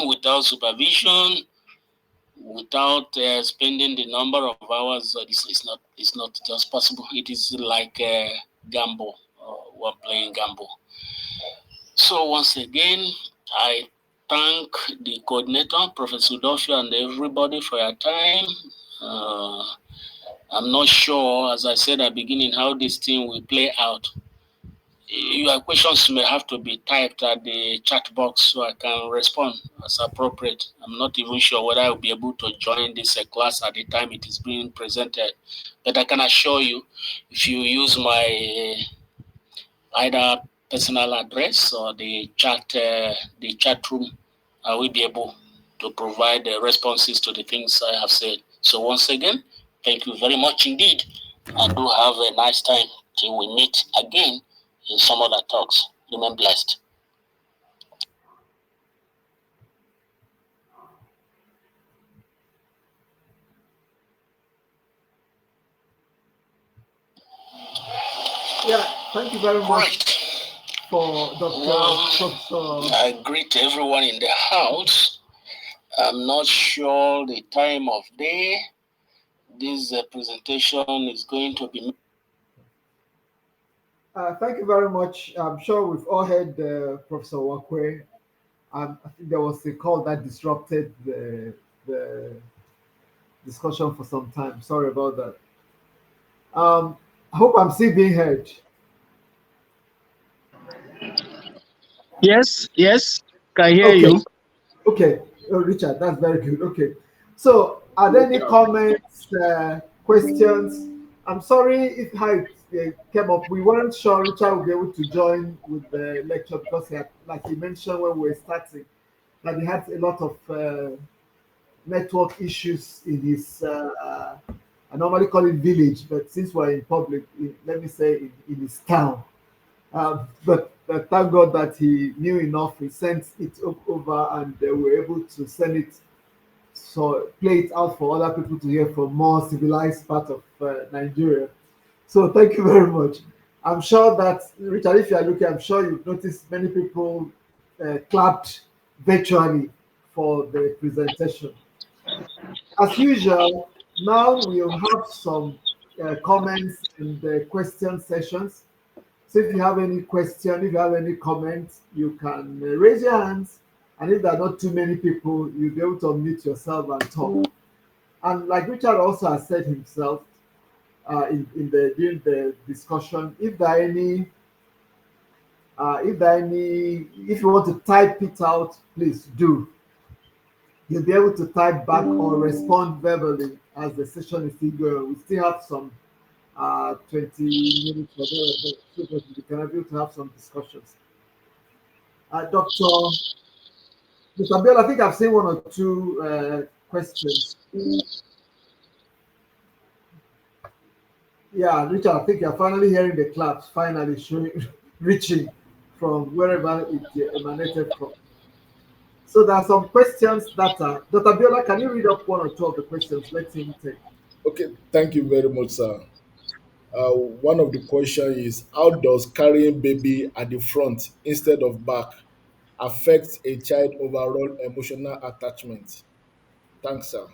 without supervision, without spending the number of hours, it's not just possible. It is like a gamble, we're playing gamble. So once again, I thank the coordinator, Professor Uwakwe, and everybody for your time. I'm not sure, as I said at the beginning, how this thing will play out. Your questions may have to be typed at the chat box so I can respond as appropriate. I'm not even sure whether I'll be able to join this class at the time it is being presented. But I can assure you, if you use my either personal address or the chat room, I will be able to provide the responses to the things I have said. So once again, thank you very much indeed. And do have a nice time till we meet again in some other talks. Remain blessed. Yeah, thank you very much for Dr. I greet everyone in the house. I'm not sure the time of day. This presentation is going to be Thank you very much. I'm sure we've all heard Professor Uwakwe. I think there was a call that disrupted the discussion for some time. Sorry about that. I hope I'm still being heard. Yes, yes, can hear Okay, you. okay. Oh, Richard, that's very good. Okay. So, are there any comments, questions? I'm sorry if how it came up. We weren't sure Richard would be able to join with the lecture because, he had, like he mentioned when we were starting, that he had a lot of network issues in his. I normally call it village, but since we're in public, let me say in his town. But thank God that he knew enough. He sent it over, and they were able to send it, so play it out for other people to hear from more civilized part of Nigeria. So thank you very much. I'm sure that Richard, if you are looking, I'm sure you've noticed many people clapped virtually for the presentation. As usual, now we'll have some comments in the question sessions. So if you have any question, if you have any comments, you can raise your hands. And if there are not too many people, you'll be able to unmute yourself and talk. And like Richard also has said himself in the during the discussion, if you want to type it out, please do. You'll be able to type back or respond verbally as the session is still going. We still have some 20 minutes or so that we can be able to have some discussions. Dr. Bill, I think I've seen one or two questions. Yeah, Richard, I think you're finally hearing the claps, finally showing, reaching from wherever it emanated from. So there are some questions that are, Dr. Biola, can you read up one or two of the questions? Let him take. Okay, thank you very much, sir. One of the question is, how does carrying baby at the front instead of back affect a child overall emotional attachment? Thanks, sir.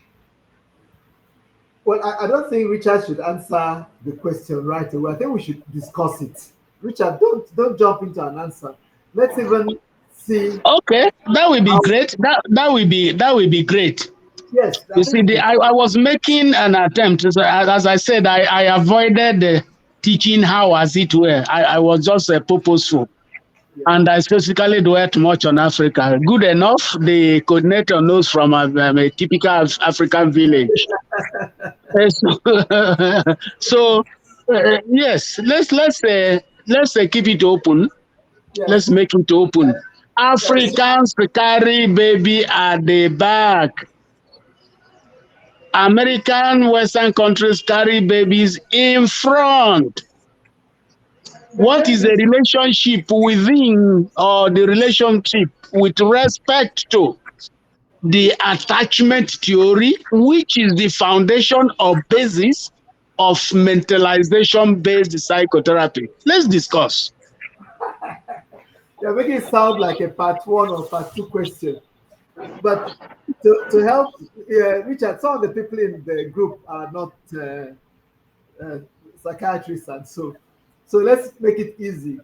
Well, I don't think Richard should answer the question right away. I think we should discuss it. Richard, don't jump into an answer. Let's even see Okay, that will be how. great. That will be great. Yes, I You see, think we should. I was making an attempt. So as I said, I avoided teaching how, as it were. I was just purposeful. Yeah. And I specifically dwelt much on Africa. Good enough, the coordinator knows from a typical African village. So, yes, let's keep it open. Yes. Let's make it open. Yes. Africans carry baby at the back. American Western countries carry babies in front. What is the relationship within or the relationship with respect to the attachment theory, which is the foundation or basis of mentalization-based psychotherapy? Let's discuss. You're making it sound like a part one or part two question. But to help, Richard, some of the people in the group are not psychiatrists, and so let's make it easy.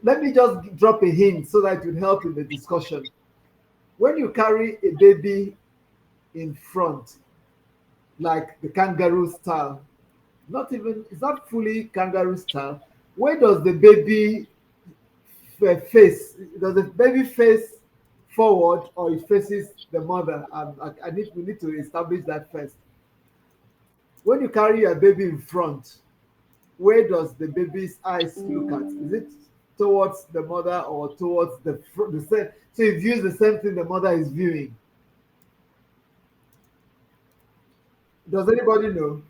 Let me just drop a hint so that it will help in the discussion. When you carry a baby in front, like the kangaroo style, not even, it's not fully kangaroo style. Where does the baby face? Does the baby face forward or it faces the mother? We need to establish that first. When you carry a baby in front, where does the baby's eyes look at? Is it towards the mother or towards the same? So it views the same thing the mother is viewing. Does anybody know?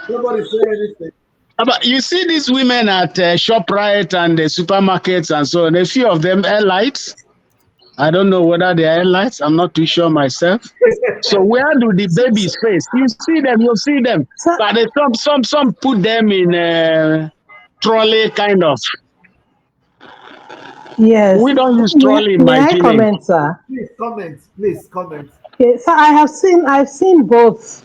Nobody say anything. But you see these women at ShopRite and the supermarkets and so on, a few of them airlights. I don't know whether they are airlights. I'm not too sure myself. So where do the babies face? You see them, you'll see them. But some put them in trolley kind of. Yes. We don't use May, trolley in may my I village. comment, sir? Please comment. Please comment. Okay, so I've seen both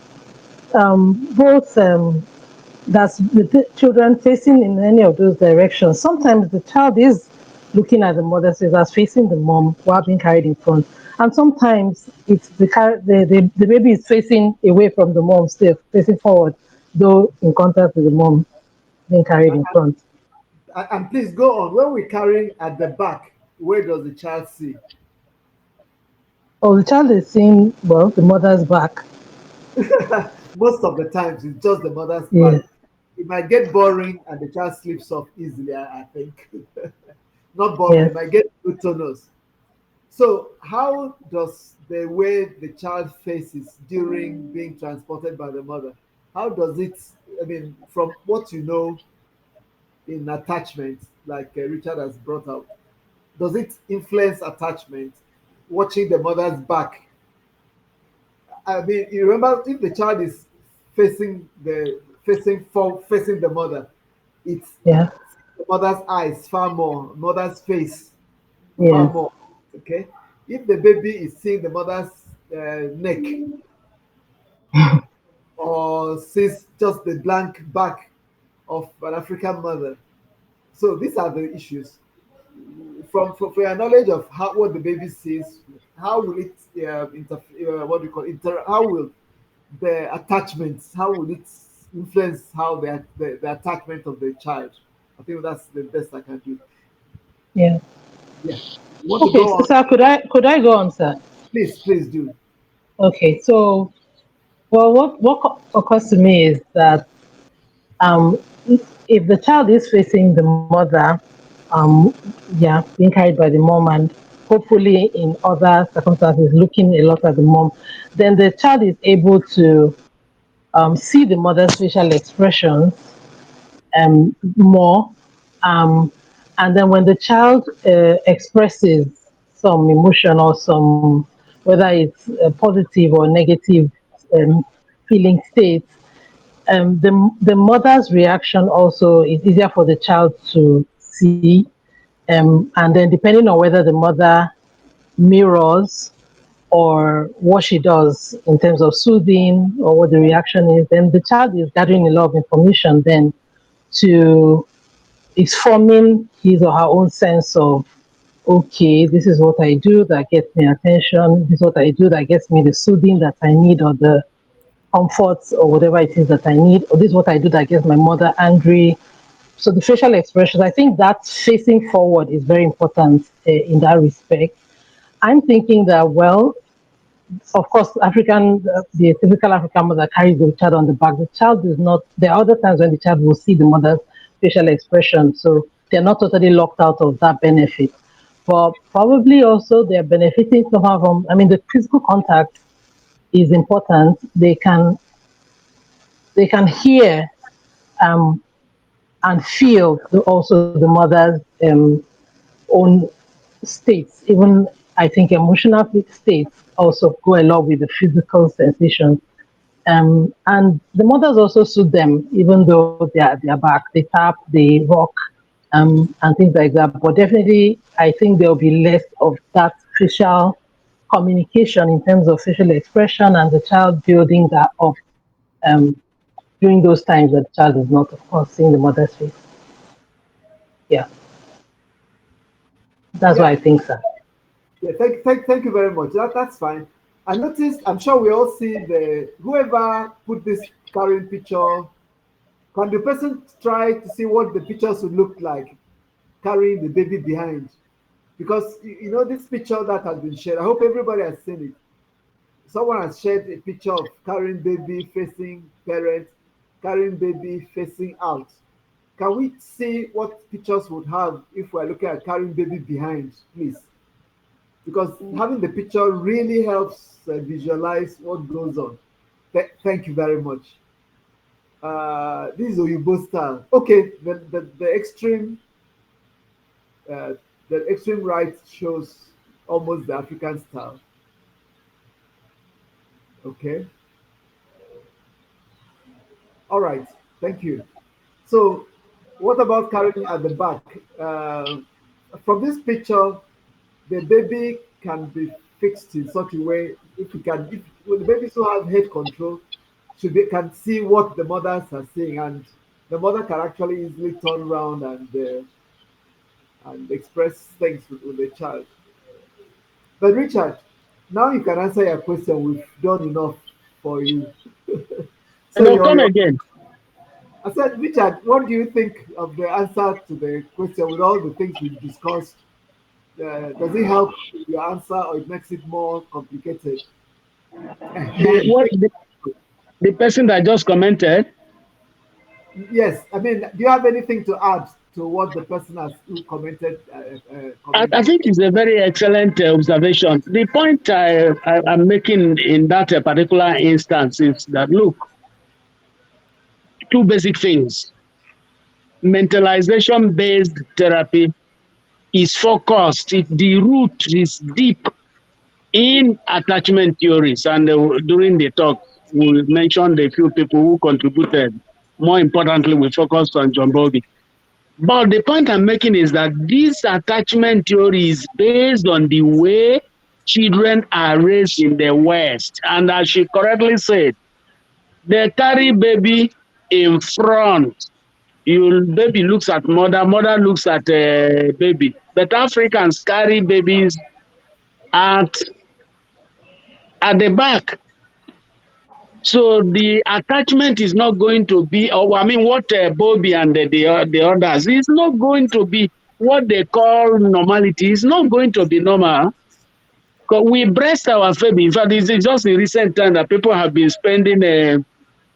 that's with the children facing in any of those directions. Sometimes the child is looking at the mother, so that's facing the mom while being carried in front. And sometimes it's the baby is facing away from the mom, still facing forward, though in contact with the mom being carried in front. And please go on. When we're carrying at the back, where does the child see? Or the child is seeing, well, the mother's back. Most of the times, it's just the mother's back. Yes, It might get boring and the child sleeps off easily, I think. Not boring, yes. it might get glutinous. So, how does the way the child faces during being transported by the mother, how does it, I mean, from what you know in attachment, like Richard has brought out, does it influence attachment? Watching the mother's back. I mean, you remember if the child is facing the mother, it's Yeah, the mother's eyes far more, mother's face far yes. more. Okay, if the baby is seeing the mother's neck or sees just the blank back of an African mother, so these are the issues. For your knowledge of how what the baby sees, how will it what do you call how will the attachments, how will it influence how the attachment of the child? I think that's the best I can do. Yeah. Yeah. You want to Okay, go so on? sir, could I go on, sir? Please do. Okay, so well, what occurs to me is that um, if the child is facing the mother, um, yeah, being carried by the mom, and hopefully in other circumstances looking a lot at the mom, then the child is able to see the mother's facial expressions more. Um, and then when the child expresses some emotion or some, whether it's positive or negative um, feeling state, the mother's reaction also is easier for the child to see. And then depending on whether the mother mirrors or what she does in terms of soothing or what the reaction is, then the child is gathering a lot of information then to is forming his or her own sense of, okay, this is what I do that gets me attention, this is what I do that gets me the soothing that I need or the comforts or whatever it is that I need, or this is what I do that gets my mother angry. So the facial expressions, I think that facing forward is very important in that respect. I'm thinking that, well, of course, the typical African mother carries the child on the back. The child is not, there are other times when the child will see the mother's facial expression. So they're not totally locked out of that benefit. But probably also they're benefiting somehow from, I mean, the physical contact is important. They can hear um, and feel also the mother's own states. Even I think emotional states also go along with the physical sensations. And the mothers also suit them, even though they're back. They tap, they rock, and things like that. But definitely, I think there will be less of that facial communication in terms of facial expression and the child building that up um, during those times that the child is not, of course, seeing the mother's face. Yeah, that's what Yeah. I think, sir. Yeah. Thank you very much. That's fine. I noticed. I'm sure we all see the whoever put this current picture. Can the person try to see what the pictures would look like carrying the baby behind? Because you know this picture that has been shared. I hope everybody has seen it. Someone has shared a picture of carrying baby facing parent, carrying baby facing out. Can we see what pictures would have if we're looking at carrying baby behind, please? Because having the picture really helps visualize what goes on. Thank you very much. This is Oyibo style. Okay, uh, the extreme right shows almost the African style. Okay, all right, thank you. So, what about carrying at the back? from this picture, the baby can be fixed in such a way if when the babies who have head control can see what the mothers are saying, and the mother can actually easily turn around and express things with the child. But Richard, now you can answer your question. We've done enough for you. So No, come again. I said, Richard, what do you think of the answer to the question with all the things we've discussed? Does it help your answer or it makes it more complicated? The person that just commented? Yes, I mean, do you have anything to add to what the person has who commented? I think it's a very excellent observation. The point I'm making in that particular instance is that, look, two basic things. Mentalization-based therapy is focused, the root is deep in attachment theories. And during the talk, we mentioned a few people who contributed. More importantly, we focused on John Bowlby. But the point I'm making is that this attachment theory is based on the way children are raised in the West. And as she correctly said, they carry baby in front. Baby looks at mother, mother looks at baby. But Africans carry babies at the back. So the attachment is not going to be, what Bowlby and the others, is not going to be what they call normality. It's not going to be normal. Because we breast our baby. In fact, it's just in recent time that people have been spending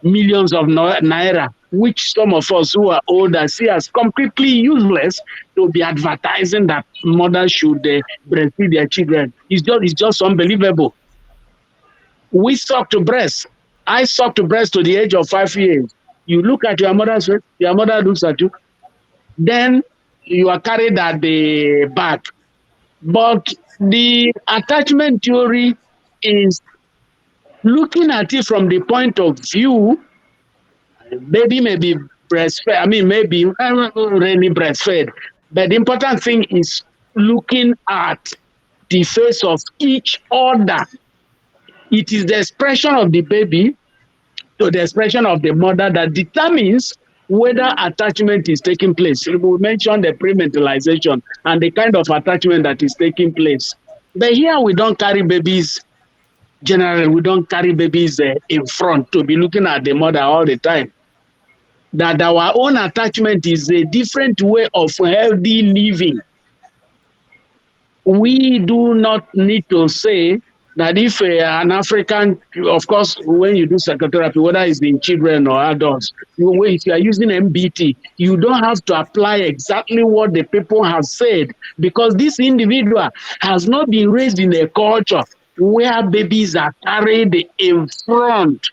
millions of naira, which some of us who are older see as completely useless to be advertising that mothers should breastfeed their children. It's just unbelievable. We suck to breast. I sucked breast to the age of 5 years. You look at your mother's face, your mother looks at you. Then you are carried at the back. But the attachment theory is looking at it from the point of view, baby may be breastfed, maybe really breastfed. But the important thing is looking at the face of each other. It is the expression of the baby to the expression of the mother that determines whether attachment is taking place. We mentioned the pre-mentalization and the kind of attachment that is taking place. But here we don't carry babies, generally, we don't carry babies in front to be looking at the mother all the time. That our own attachment is a different way of healthy living. We do not need to say that if an African, of course, when you do psychotherapy, whether it's in children or adults, if you are using MBT, you don't have to apply exactly what the people have said, because this individual has not been raised in a culture where babies are carried in front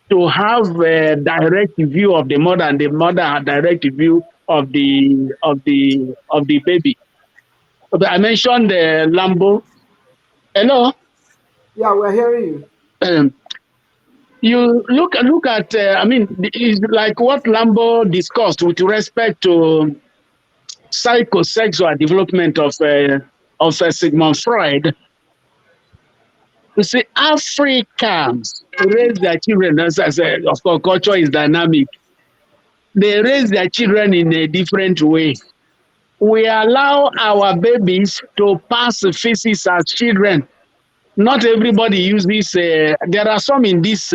to have a direct view of the mother and the mother a direct view of the baby. I mentioned the Lambo. Hello. Yeah, we're hearing you. You look at, it's like what Lambo discussed with respect to psychosexual development of Sigmund Freud. You see, Africans raise their children, as I said, of course, culture is dynamic. They raise their children in a different way. We allow our babies to pass physics as children. Not everybody uses. There are some in this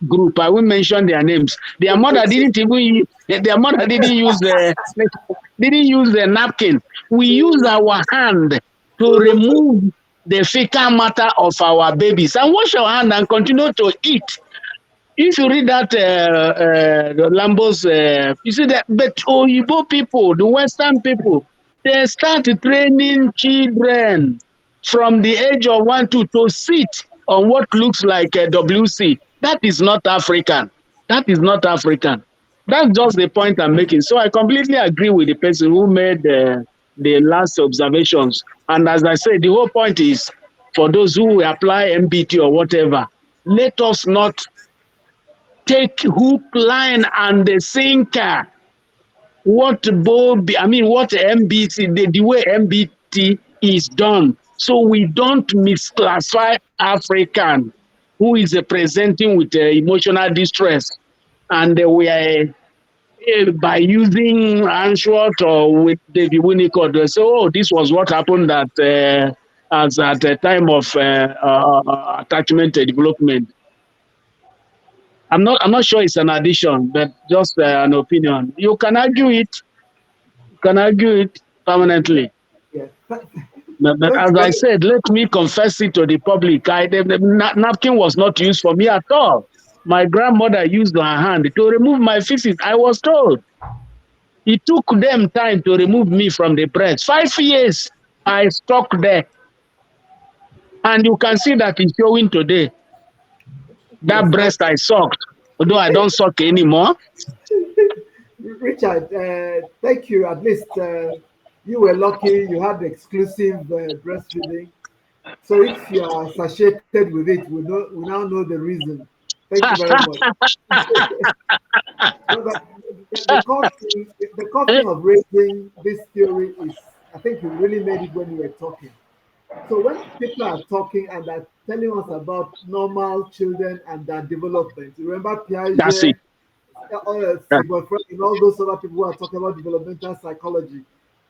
group. I will mention their names. Their mother didn't even. Their mother didn't use the napkin. We use our hand to remove the fecal matter of our babies and wash our hand and continue to eat. If you read that Lambo's, you see that. But Oyibo people, the Western people, they start training children from the age of 1 to sit on what looks like a WC. That is not African. That is not African. That's just the point I'm making. So I completely agree with the person who made the last observations. And as I said, the whole point is for those who apply MBT or whatever, let us not take hook, line, and the sinker what Bowlby, I mean, what MBT, the way MBT is done. So we don't misclassify African who is presenting with emotional distress, and we are by using Anshworth or with David Winnicott, they say, oh, this was what happened as at the time of attachment development. I'm not sure it's an addition, but just an opinion. You can argue it. You can argue it permanently. Yeah. But Thank as you I very said, let me confess it to the public. The napkin was not used for me at all. My grandmother used her hand to remove my feces. I was told. It took them time to remove me from the breast. 5 years I stuck there. And you can see that it's showing today. Yes, That thank breast I sucked, although I don't suck anymore. Richard, thank you. At least you were lucky. You had exclusive breastfeeding. So if you are satiated with it, we now know the reason. Thank you very much. But the core thing of raising this theory is, I think you really made it when you were talking. So when people are talking and are telling us about normal children and their development, remember That's it. Piaget, Sigmund Freud, and all those other people who are talking about developmental psychology,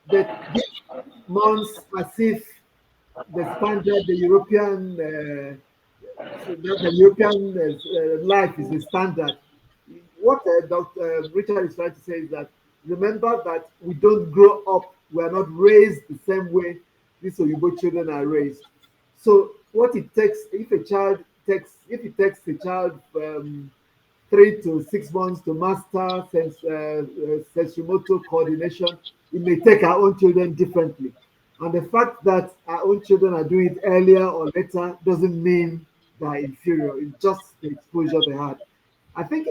they give months as if the standard, the European life is the standard. What Dr. Richard is trying to say is that remember that we don't grow up, we are not raised the same way these Oyibo children are raised. So what it takes, if it takes a child 3 to 6 months to master sensory-motor coordination, it may take our own children differently. And the fact that our own children are doing it earlier or later doesn't mean they're inferior. It's just the exposure they had. I think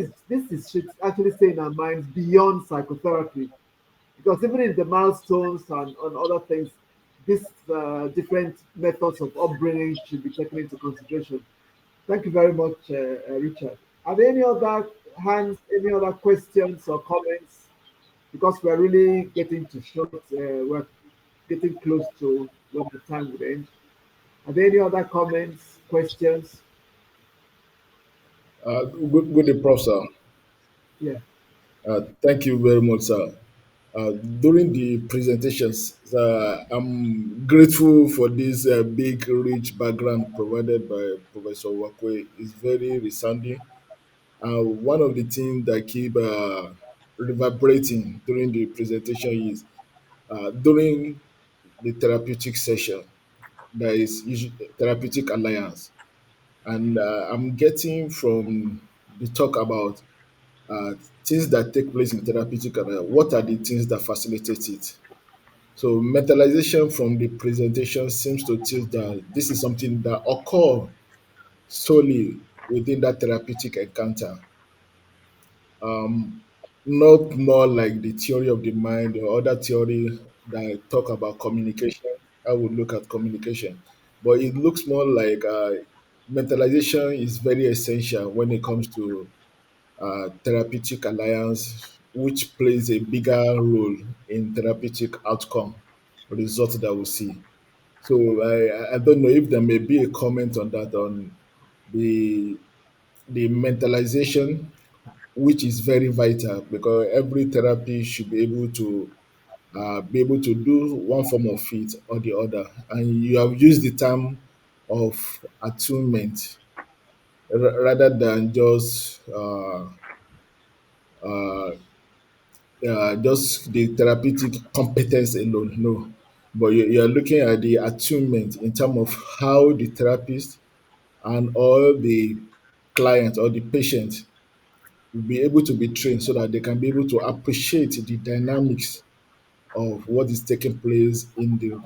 should actually stay in our minds beyond psychotherapy, because even in the milestones and on other things, these different methods of upbringing should be taken into consideration. Thank you very much, Richard. Are there any other any other questions or comments? Because we're really getting to we're getting close to when the time would end. Are there any other comments, questions? Good, Prof, sir. Yeah. Thank you very much, sir. During the presentations, I'm grateful for this big, rich background provided by Professor Uwakwe. It's very resounding. One of the things that keep reverberating during the presentation is during the therapeutic session, there is usually therapeutic alliance. And I'm getting from the talk about uh, things that take place in therapeutic alliance, what are the things that facilitate it? So mentalization from the presentation seems to tilt that this is something that occur solely within that therapeutic encounter, um, not more like the theory of the mind or other theory that talk about communication. I would look at communication, but it looks more like mentalization is very essential when it comes to therapeutic alliance, which plays a bigger role in therapeutic outcome result that we see. So I don't know if there may be a comment on that on the mentalization, which is very vital because every therapy should be able to do one form of it or the other. And you have used the term of attunement rather than just the therapeutic competence alone. No, but you are looking at the attunement in terms of how the therapist and all the client or the patient will be able to be trained so that they can be able to appreciate the dynamics of what is taking place in the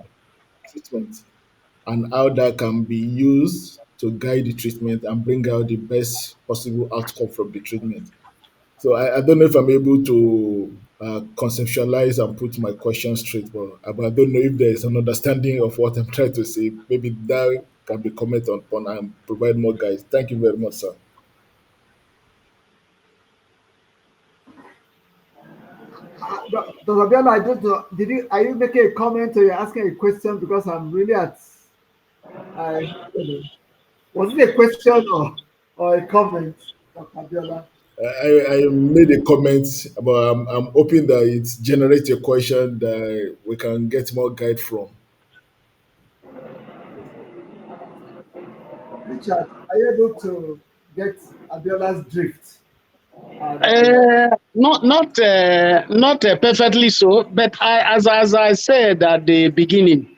treatment and how that can be used to guide the treatment and bring out the best possible outcome from the treatment. So I don't know if I'm able to conceptualize and put my question straight, but I don't know if there is an understanding of what I'm trying to say. Maybe that can be commented upon and provide more guys. Thank you very much, sir. Dr. Abiola, I don't know. Are you making a comment or you're asking a question? Because I'm really at. I was it a question or a comment, Dr. Abiola? I made a comment, but I'm hoping that it generates a question that we can get more guide from. Richard, are you able to get Abiola's drift? Not perfectly so, but as I said at the beginning,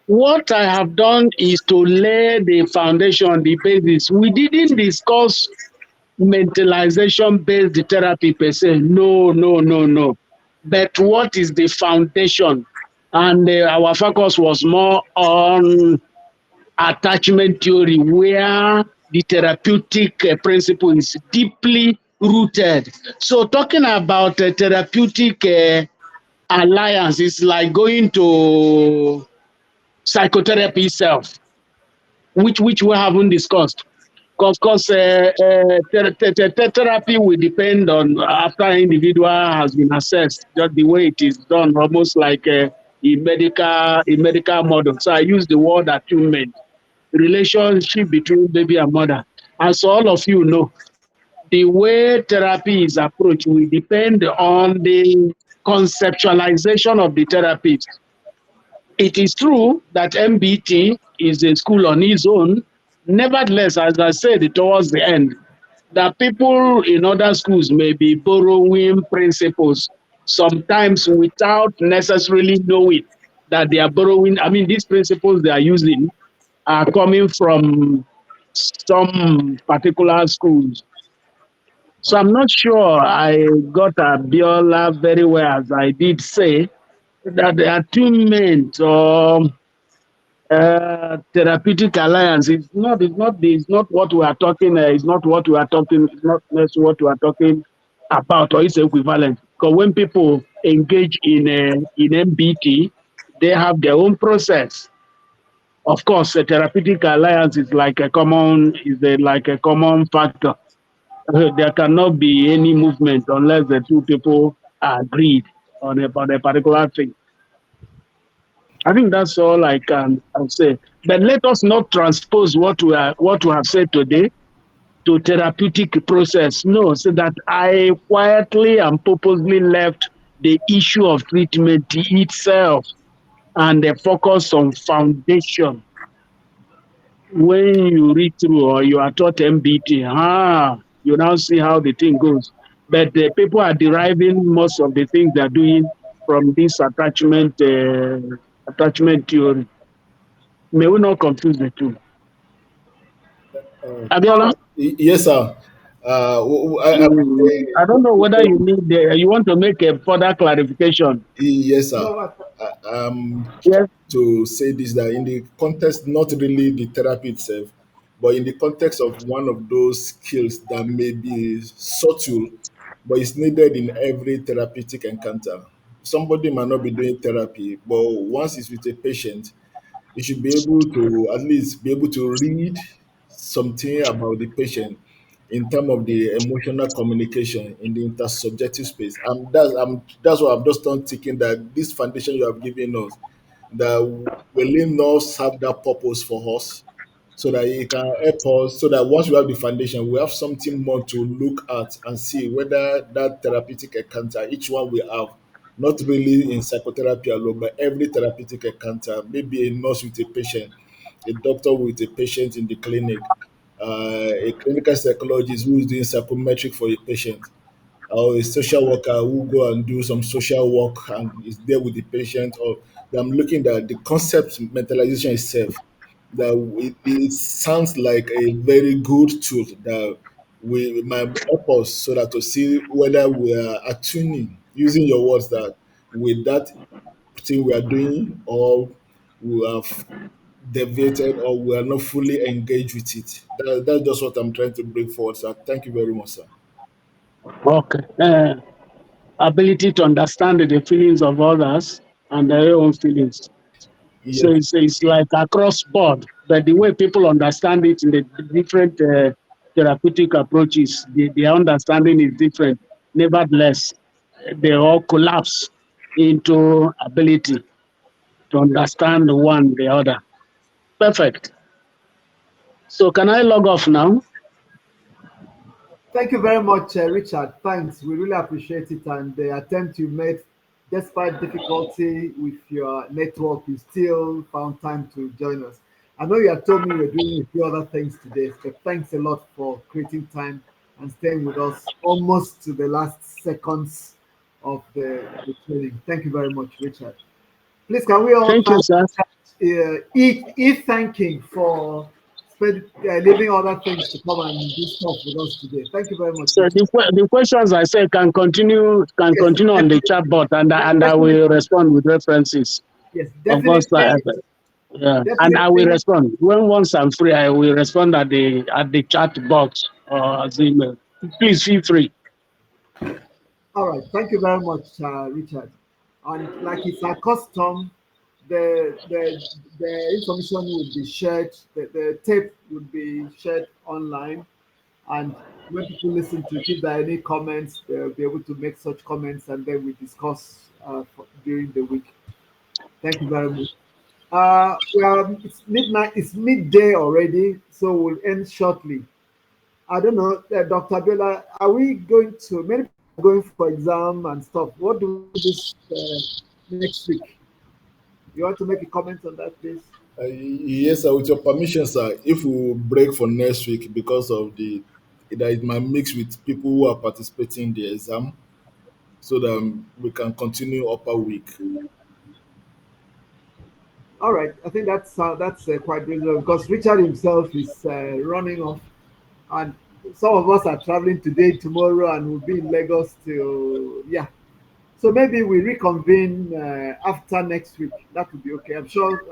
what I have done is to lay the foundation, the basis. We didn't discuss mentalization-based therapy per se. No. But what is the foundation? And our focus was more on attachment theory, where the therapeutic principle is deeply rooted. So talking about therapeutic alliance is like going to psychotherapy itself, which we haven't discussed. Of course, therapy will depend on after an individual has been assessed, just the way it is done, almost like a medical model. So I use the word attunement, relationship between baby and mother. As all of you know, the way therapy is approached will depend on the conceptualization of the therapist. It is true that MBT is a school on its own. Nevertheless, as I said towards the end, that people in other schools may be borrowing principles, sometimes without necessarily knowing that they are borrowing. I mean, these principles they are using are coming from some particular schools. So I'm not sure I got Abiola very well, as I did say that the attunement or therapeutic alliance is not what we are talking. It's not what we are talking. It's not necessarily what we are talking about, or it's equivalent. Because when people engage in MBT, they have their own process. Of course, a therapeutic alliance is like a common factor. There cannot be any movement unless the two people are agreed on a particular thing. I think that's all I'll say. But let us not transpose what we have said today to therapeutic process. No, so that I quietly and purposely left the issue of treatment itself and the focus on foundation. When you read through or you are taught MBT, you now see how the thing goes. But the people are deriving most of the things they're doing from this attachment theory. May we not confuse the two. Abiola? Yes, sir. I don't know whether you want to make a further clarification. Yes, sir. No, Yes. To say this, that in the context, not really the therapy itself, but in the context of one of those skills that may be subtle, but it's needed in every therapeutic encounter. Somebody might not be doing therapy, but once it's with a patient, you should be able to at least be able to read something about the patient in terms of the emotional communication in the intersubjective space. That's what I've just done thinking that this foundation you have given us, that will it not serve that purpose for us, so that it can help us, so that once we have the foundation, we have something more to look at and see whether that therapeutic encounter, each one we have, not really in psychotherapy alone, but every therapeutic encounter, maybe a nurse with a patient, a doctor with a patient in the clinic, a clinical psychologist who is doing psychometric for a patient, or a social worker who go and do some social work and is there with the patient, or I'm looking at the concept mentalization itself, that it sounds like a very good tool that we might help us, so that to see whether we are attuning, using your words, that with that thing we are doing, or we have deviated, or we are not fully engaged with it. That's just what I'm trying to bring forward, sir. Thank you very much, sir. Okay. Ability to understand the feelings of others and their own feelings. So Yes. it's like across board, but the way people understand it in the different therapeutic approaches, their understanding is different. Nevertheless, they all collapse into ability to understand one the other. Perfect. So can I log off now? Thank you very much, Richard. Thanks. We really appreciate it. And the attempt you made, despite difficulty with your network, you still found time to join us. I know you had told me you were doing a few other things today, but thanks a lot for creating time and staying with us almost to the last seconds of the training. Thank you very much, Richard. Please, can we all Thank you, thank sir. thanking for leaving other things to come and do stuff with us today. Thank you very much, So Richard. the questions I said can continue Yes, on the definitely, chat bot, and I definitely, will respond with references. yes, Of course, definitely, yeah, and I will definitely. respond once I'm free. I will respond at the chat box or as email. Please feel free. All right, thank you very much, Richard. And like it's our custom, the information will be shared. The tape will be shared online, and when people listen to it, if there are any comments, they'll be able to make such comments, and then we discuss during the week. Thank you very much. Well, it's midnight. It's midday already, so we'll end shortly. I don't know, Dr. Abiola, are we going to, many people are going for exam and stuff. What do we do this next week? You want to make a comment on that, please? Yes, sir, with your permission, sir, if we break for next week because of that it might mix with people who are participating in the exam, so that we can continue upper week. All right, I think that's quite reasonable because Richard himself is running off, and some of us are traveling today, tomorrow, and we'll be in Lagos till yeah. So maybe we reconvene after next week. That would be okay. I'm sure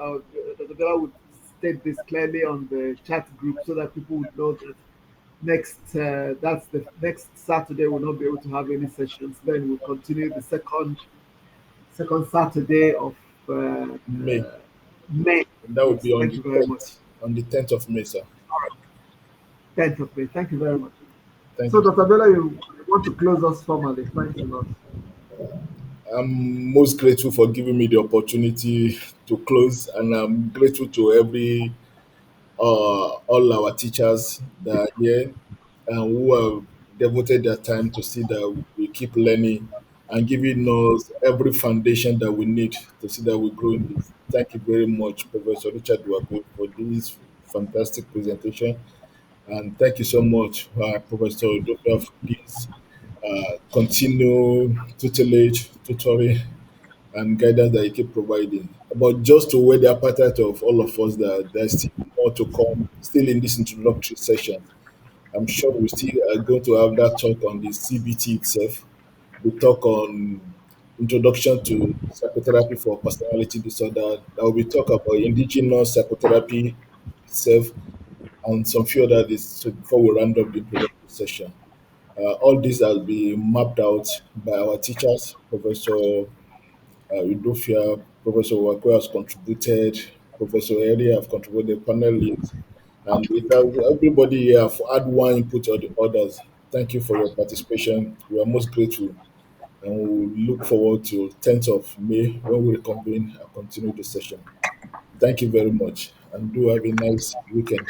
Dr. Bella would state this clearly on the chat group so that people would know that that's the next Saturday we'll not be able to have any sessions. Then we'll continue the second Saturday of May. May. And that will Yes, be on thank the you very much. 10th, on the 10th of May, sir. 10th of May. Thank you very much. Thank So, you. Dr. Bella, you want to close us formally? Thanks a lot. I'm most grateful for giving me the opportunity to close, and I'm grateful to all our teachers that are here and who have devoted their time to see that we keep learning and giving us every foundation that we need to see that we grow in this. Thank you very much, Professor Richard Uwakwe, for this fantastic presentation. And thank you so much, Professor Dr. for this continue tutelage, tutoring, and guidance that you keep providing. But just to weigh the appetite of all of us, that there's still more to come, still in this introductory session. I'm sure we still are going to have that talk on the CBT itself. We talk on introduction to psychotherapy for personality disorder. That will be talk about indigenous psychotherapy itself and some few other things so before we round up the introductory session. All these will be mapped out by our teachers, Professor Udofia, Professor Wakwe has contributed, Professor Eri have contributed, panel leads, and it has, everybody here have had one input or the others. Thank you for your participation. We are most grateful, and we will look forward to 10th of May when we reconvene and continue the session. Thank you very much, and do have a nice weekend.